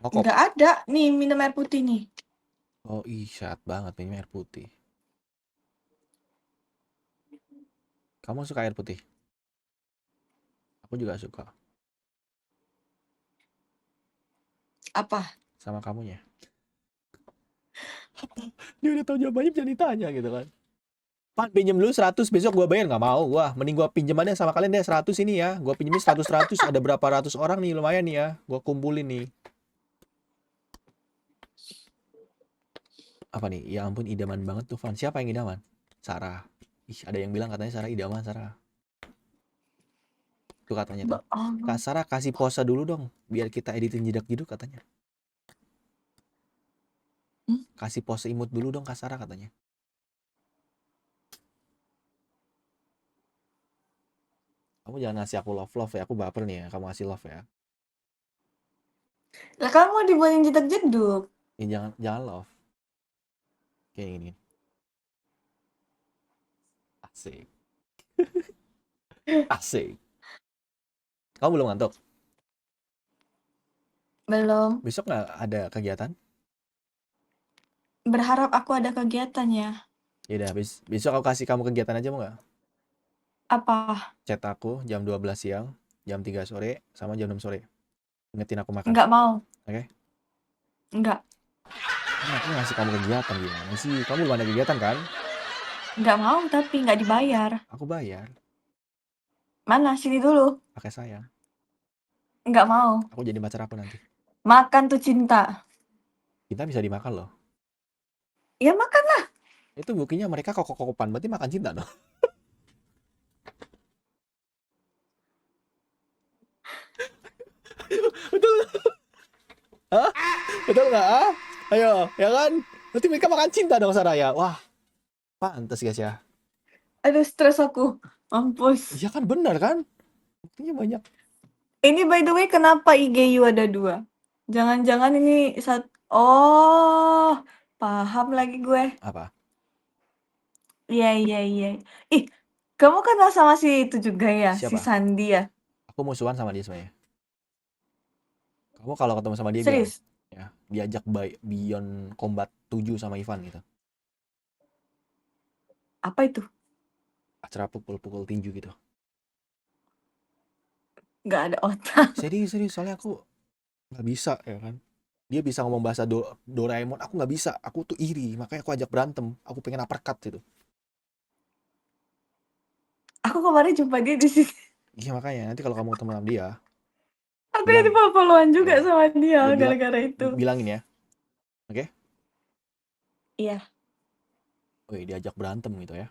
Speaker 1: Ngokop.
Speaker 2: enggak ada. Nih, minum air putih nih.
Speaker 1: Oh ih, sehat banget minum air putih. Kamu suka air putih? Aku juga suka.
Speaker 2: Apa?
Speaker 1: Sama kamunya. Dia udah tahu jawabannya bisa ditanya gitu kan. Pan pinjem dulu 100 besok gua bayar nggak mau gua. Mending gua pinjemannya sama kalian deh 100 ini ya. Gua pinjemin 100 ada berapa ratus orang nih lumayan nih ya. Gua kumpulin nih. Apa nih? Ya ampun idaman banget tuh Van. Siapa yang idaman? Sarah. Ih, ada yang bilang katanya Sarah idaman Sarah. Tuh katanya tuh. Kak
Speaker 2: Bohong.
Speaker 1: Sarah kasih pose dulu dong biar kita editin jedak-jeduk katanya.
Speaker 2: Hmm?
Speaker 1: Kasih pose imut dulu dong Kak Sarah katanya. Kamu jangan ngasih aku love ya. Aku baper nih ya. Kamu ngasih love ya.
Speaker 2: Lah kamu mau dibuatin jedak-jeduk.
Speaker 1: Ya jangan jangan love. Kayak gini. Asik. Asik. Kamu belum ngantuk?
Speaker 2: Belum.
Speaker 1: Besok nggak ada kegiatan?
Speaker 2: Berharap aku ada kegiatan ya.
Speaker 1: Ya udah, besok aku kasih kamu kegiatan aja mau nggak?
Speaker 2: Apa?
Speaker 1: Chat aku jam 12 siang, jam 3 sore, sama jam 6 sore. Ingetin aku makan.
Speaker 2: Enggak mau.
Speaker 1: Oke?
Speaker 2: Enggak.
Speaker 1: Kan aku ngasih kamu kegiatan gimana sih? Kamu belum ada kegiatan kan?
Speaker 2: Enggak mau tapi enggak dibayar.
Speaker 1: Aku bayar.
Speaker 2: Mana? Sini dulu.
Speaker 1: Pakai sayang.
Speaker 2: Enggak mau.
Speaker 1: Aku jadi pacar aku nanti.
Speaker 2: Makan tuh cinta.
Speaker 1: Kita bisa dimakan loh.
Speaker 2: Ya makan.
Speaker 1: Itu buktinya mereka kokok-kokopan. Berarti makan cinta dong. Betul nggak? Hah? Betul nggak? Ah? Ayo, ya kan? Berarti mereka makan cinta dong Saraya. Wah, pantas guys ya.
Speaker 2: Aduh, stres aku. Mampus.
Speaker 1: Iya kan benar kan? Buktinya banyak.
Speaker 2: Ini by the way kenapa IG you ada 2? Jangan-jangan ini oh, paham lagi gue.
Speaker 1: Apa?
Speaker 2: Iya iya iya. Ih, kamu kenal sama si itu juga ya, si
Speaker 1: Siapa?
Speaker 2: Sandi ya?
Speaker 1: Aku musuhan sama dia sebenarnya. Kamu kalau ketemu sama dia bilang,
Speaker 2: Serius?
Speaker 1: ya, diajak Beyond Combat 7 sama Ivan gitu.
Speaker 2: Apa itu?
Speaker 1: Acara pukul-pukul tinju gitu.
Speaker 2: Nggak ada otak.
Speaker 1: Serius, serius. Soalnya aku nggak bisa, ya kan. Dia bisa ngomong bahasa Doraemon, aku nggak bisa. Aku tuh iri, makanya aku ajak berantem. Aku pengen uppercut gitu.
Speaker 2: Aku kemarin jumpa dia di sini.
Speaker 1: Iya makanya, nanti kalau kamu ketemu sama dia,
Speaker 2: Aku
Speaker 1: bilang,
Speaker 2: jadi follow-followan juga
Speaker 1: ya,
Speaker 2: sama dia
Speaker 1: bilang,
Speaker 2: gara-gara itu.
Speaker 1: bilangin ya, oke?
Speaker 2: Iya.
Speaker 1: Wih, diajak berantem gitu ya.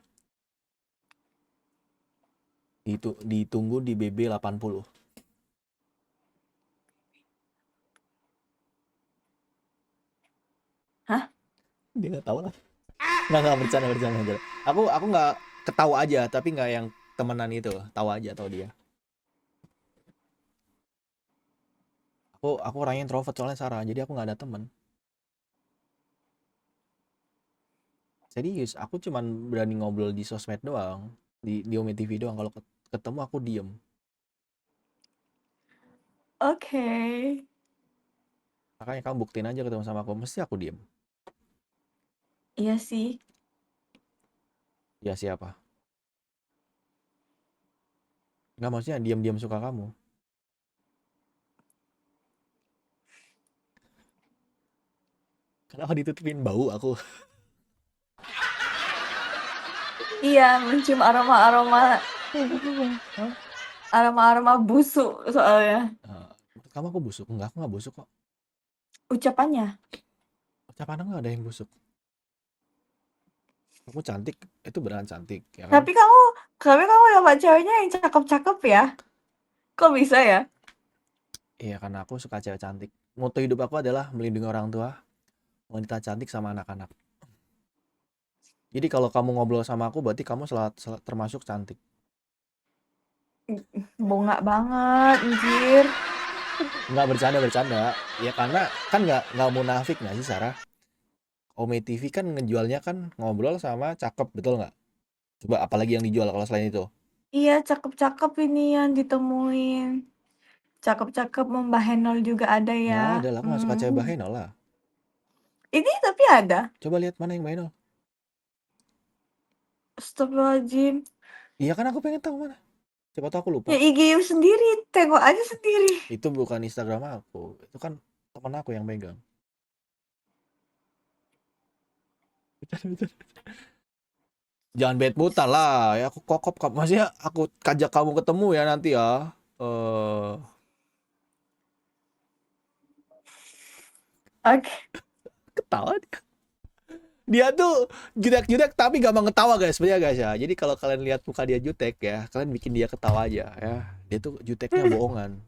Speaker 1: Ditunggu di BB 80.
Speaker 2: Hah?
Speaker 1: Dia nggak tahu lah. Nggak bercanda, bercanda, bercanda. Aku nggak ketawa aja, tapi nggak yang temenan itu, tahu aja tahu dia. Aku orangnya introvert soalnya Sarah, jadi aku nggak ada temen. Serius, aku cuman berani ngobrol di sosmed doang, di Ome TV doang. Kalau ketemu aku diem.
Speaker 2: Oke.
Speaker 1: Makanya kamu buktiin aja ketemu sama aku, mesti aku diem.
Speaker 2: Iya sih.
Speaker 1: Ya siapa? Nggak, maksudnya diam-diam suka kamu. Kenapa ditutupin bau aku?
Speaker 2: Iya, mencium aroma-aroma aroma-aroma busuk soalnya.
Speaker 1: Menurut kamu aku busuk? Enggak, aku nggak busuk kok.
Speaker 2: Ucapannya.
Speaker 1: Ucapan aku nggak ada yang busuk. Kamu cantik, itu beneran cantik, ya kan?
Speaker 2: Tapi kamu dapat ceweknya yang cakep-cakep ya? Kok bisa ya?
Speaker 1: Iya, karena aku suka cewek cantik. Moto hidup aku adalah melindungi orang tua, wanita cantik sama anak-anak. Jadi kalau kamu ngobrol sama aku, berarti kamu termasuk cantik.
Speaker 2: Bongak banget, anjir.
Speaker 1: Nggak, bercanda, bercanda. Ya karena kan nggak munafik nggak sih Sarah? Ome TV kan ngejualnya kan ngobrol sama cakep, betul nggak? Coba apalagi yang dijual kalau selain itu?
Speaker 2: Iya, cakep-cakep ini yang ditemuin. Cakep-cakep Mbak Henol juga ada
Speaker 1: Nggak
Speaker 2: ya.
Speaker 1: ada lah, aku nggak suka cewek bahenol lah.
Speaker 2: Ini tapi ada.
Speaker 1: Coba lihat mana yang bahenol.
Speaker 2: Astagfirullahaladzim.
Speaker 1: Iya kan aku pengen tahu mana. Siapa tahu aku lupa.
Speaker 2: Ya IG you sendiri, tengok aja sendiri.
Speaker 1: Itu bukan Instagram aku, itu kan teman aku yang megang. Jangan bad mutan lah, ya aku kokop kamu. Maksudnya aku kajak kamu ketemu ya nanti ya. Eh,
Speaker 2: Oke.
Speaker 1: ketawa dia. Dia tuh jutek-jutek tapi gampang ketawa guys, sebenarnya guys ya. Jadi kalau kalian lihat muka dia jutek ya, kalian bikin dia ketawa aja ya. Dia tuh juteknya bohongan,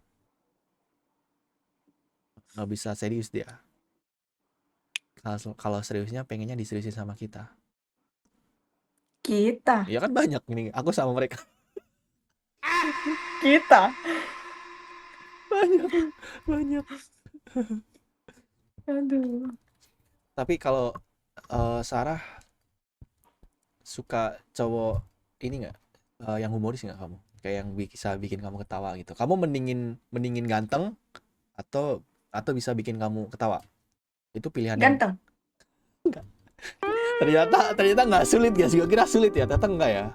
Speaker 1: nggak bisa serius dia. Kalau seriusnya pengennya diseriusin sama kita.
Speaker 2: Kita.
Speaker 1: Ya kan banyak ini, aku sama mereka.
Speaker 2: Kita.
Speaker 1: Banyak, banyak.
Speaker 2: Aduh.
Speaker 1: Tapi kalau Sarah suka cowok ini nggak, yang humoris nggak kamu? Kayak yang bisa bikin kamu ketawa gitu. Kamu mendingin mendingin ganteng atau bisa bikin kamu ketawa? Itu pilihan yang
Speaker 2: Ganteng.
Speaker 1: ternyata nggak sulit guys. Gue kira sulit ya, ternyata enggak ya.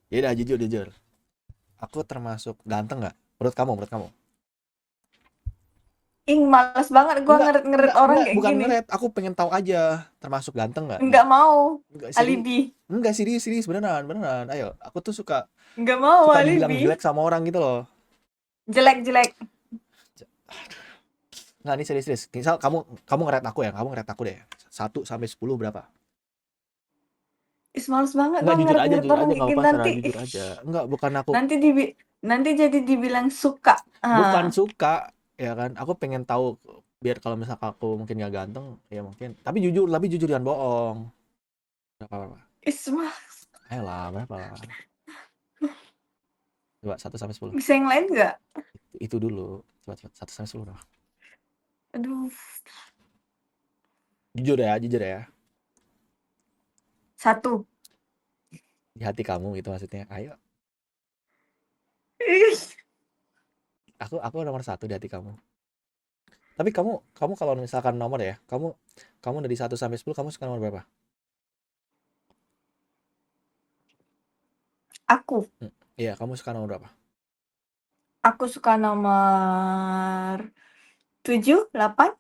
Speaker 1: Ya udah, jujur jujur. Aku termasuk ganteng nggak? Menurut kamu?
Speaker 2: Ih, males banget gua ngeret-ngeret orang kayak
Speaker 1: Bukan
Speaker 2: gini.
Speaker 1: ngeret. Aku pengen tahu aja termasuk ganteng nggak dia?
Speaker 2: Nggak mau.
Speaker 1: Enggak serius.
Speaker 2: Alibi.
Speaker 1: Enggak serius, serius beneran, beneran. Ayo, aku tuh suka
Speaker 2: Nggak mau
Speaker 1: suka dibilang
Speaker 2: alibi.
Speaker 1: jelek sama orang gitu loh.
Speaker 2: Jelek-jelek.
Speaker 1: Nggak, ini serius, serius. Misal kamu ngeret aku ya, kamu ngeret aku deh. 1 sampai 10 berapa?
Speaker 2: Ih, males banget
Speaker 1: Enggak,
Speaker 2: gua
Speaker 1: jujur aja,
Speaker 2: ngeret-ngeret orang kayak
Speaker 1: nggak
Speaker 2: gini
Speaker 1: apa-apa, Sarah,
Speaker 2: nanti.
Speaker 1: jujur aja. Enggak, bukan aku,
Speaker 2: Nanti nanti jadi dibilang suka.
Speaker 1: bukan
Speaker 2: Ah,
Speaker 1: suka, ya kan? Aku pengen tahu biar kalau misalkan aku mungkin nggak ganteng, ya mungkin. Tapi jujur jangan bohong. Nggak apa-apa.
Speaker 2: Isma.
Speaker 1: Ayolah, berapa lah? Coba 1 sampai 10.
Speaker 2: Bisa yang lain nggak?
Speaker 1: Itu dulu. Coba, coba 1 sampai 10 berapa?
Speaker 2: Aduh,
Speaker 1: Jujur ya.
Speaker 2: 1.
Speaker 1: Di hati kamu itu maksudnya. Ayo,
Speaker 2: Ih,
Speaker 1: aku nomor 1 di hati kamu. Tapi kamu kalau misalkan nomor ya, kamu dari 1 sampai 10 kamu suka nomor berapa?
Speaker 2: Aku.
Speaker 1: Iya, kamu suka nomor berapa?
Speaker 2: Aku suka nomor 7, 8.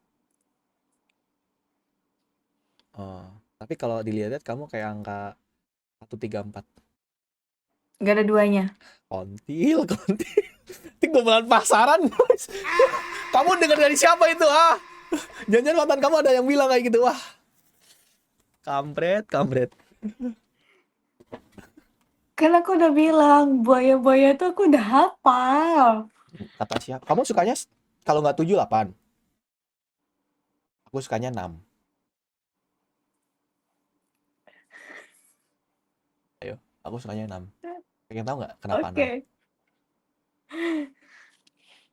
Speaker 1: Oh, tapi kalau dilihat kamu kayak angka 1, 3, 4.
Speaker 2: Nggak ada duanya.
Speaker 1: Kontil, kontil. Itu gombalan pasaran, guys. Kamu dengar dari siapa itu, ah? Jangan-jangan mantan kamu ada yang bilang kayak gitu, wah. Kampret, kampret.
Speaker 2: Kan aku udah bilang, buaya-buaya tuh aku udah hafal.
Speaker 1: Kata siapa? Kamu sukanya kalau nggak 7, 8. Aku sukanya 6. Ayo, aku sukanya 6. Pengen tahu nggak kenapa 6?
Speaker 2: Oke.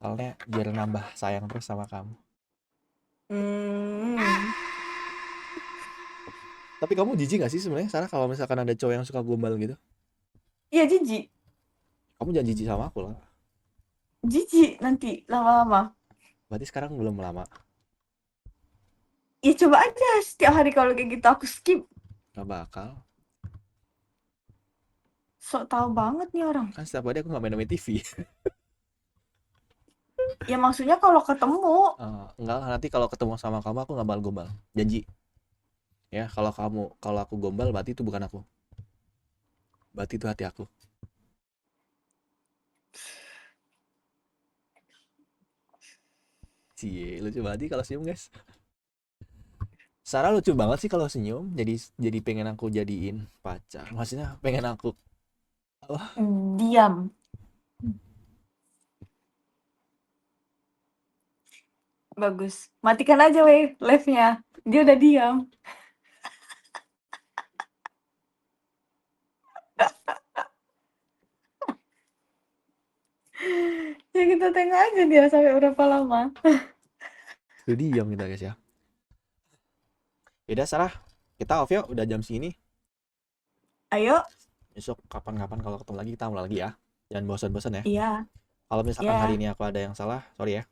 Speaker 1: Soalnya biar nambah sayang terus sama kamu.
Speaker 2: Hmm.
Speaker 1: Tapi kamu jijik gak sih sebenarnya, Sarah, kalau misalkan ada cowok yang suka gombal gitu?
Speaker 2: Iya, jijik.
Speaker 1: Kamu jangan jijik sama aku lah.
Speaker 2: Jijik nanti lama-lama.
Speaker 1: Berarti sekarang belum lama.
Speaker 2: Ya coba aja setiap hari kalau kayak gitu aku skip.
Speaker 1: Gak bakal.
Speaker 2: Sok tahu banget nih orang.
Speaker 1: Kan setiap hari aku nggak main TV.
Speaker 2: Ya maksudnya kalau ketemu.
Speaker 1: Enggak, nanti kalau ketemu sama kamu aku nggak bakal gombal. Janji. Ya, kalau aku gombal berarti itu bukan aku. Berarti itu hati aku. Cie, lucu banget sih kalau senyum, guys. Sarah lucu banget sih kalau senyum. Jadi pengen aku jadiin pacar. Maksudnya pengen aku apa?
Speaker 2: Diam. Bagus. Matikan aja weh live-nya. Dia udah diam. Ya kita tengok aja dia sampai berapa lama.
Speaker 1: Itu diam kita, guys ya. Yaudah, Sarah. Kita off yuk, udah jam segini.
Speaker 2: Ayo.
Speaker 1: Besok kapan-kapan kalau ketemu lagi kita mulai lagi ya. Jangan bosan-bosan ya.
Speaker 2: Iya.
Speaker 1: Kalau misalkan hari
Speaker 2: Ya.
Speaker 1: ini aku ada yang salah, sorry ya.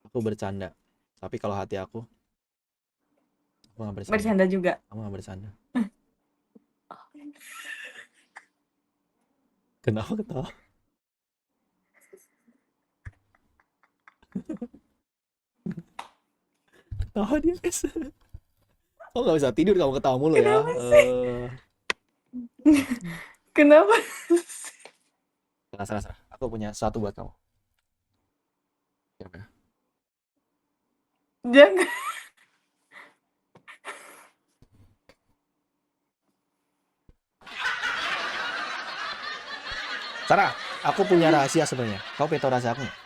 Speaker 1: Aku bercanda. Tapi kalau hati aku nggak bercanda.
Speaker 2: Bercanda juga.
Speaker 1: Aku nggak bercanda. Kenapa ketawa? Ketawa dia, guys. Oh, nggak bisa tidur kamu ketawa mulu ya.
Speaker 2: Kenapa sih? Kenapa?
Speaker 1: Salah. Aku punya sesuatu buat kamu. Ya.
Speaker 2: Jangan.
Speaker 1: Sarah, aku punya rahasia sebenarnya. Kau pengen tahu rahasia aku nggak?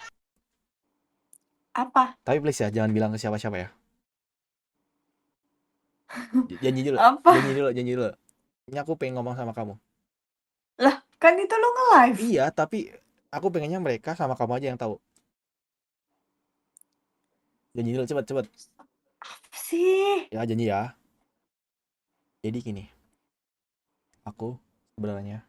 Speaker 2: Apa?
Speaker 1: Tapi please ya, jangan bilang ke siapa-siapa ya. Janji dulu,
Speaker 2: Apa?
Speaker 1: janji dulu. Ini aku pengen ngomong sama kamu.
Speaker 2: Lah, kan itu lu nge-live.
Speaker 1: Iya, tapi aku pengennya mereka sama kamu aja yang tahu. Janji dulu, cepet.
Speaker 2: Apa sih?
Speaker 1: Ya, janji ya. Jadi gini, aku sebenarnya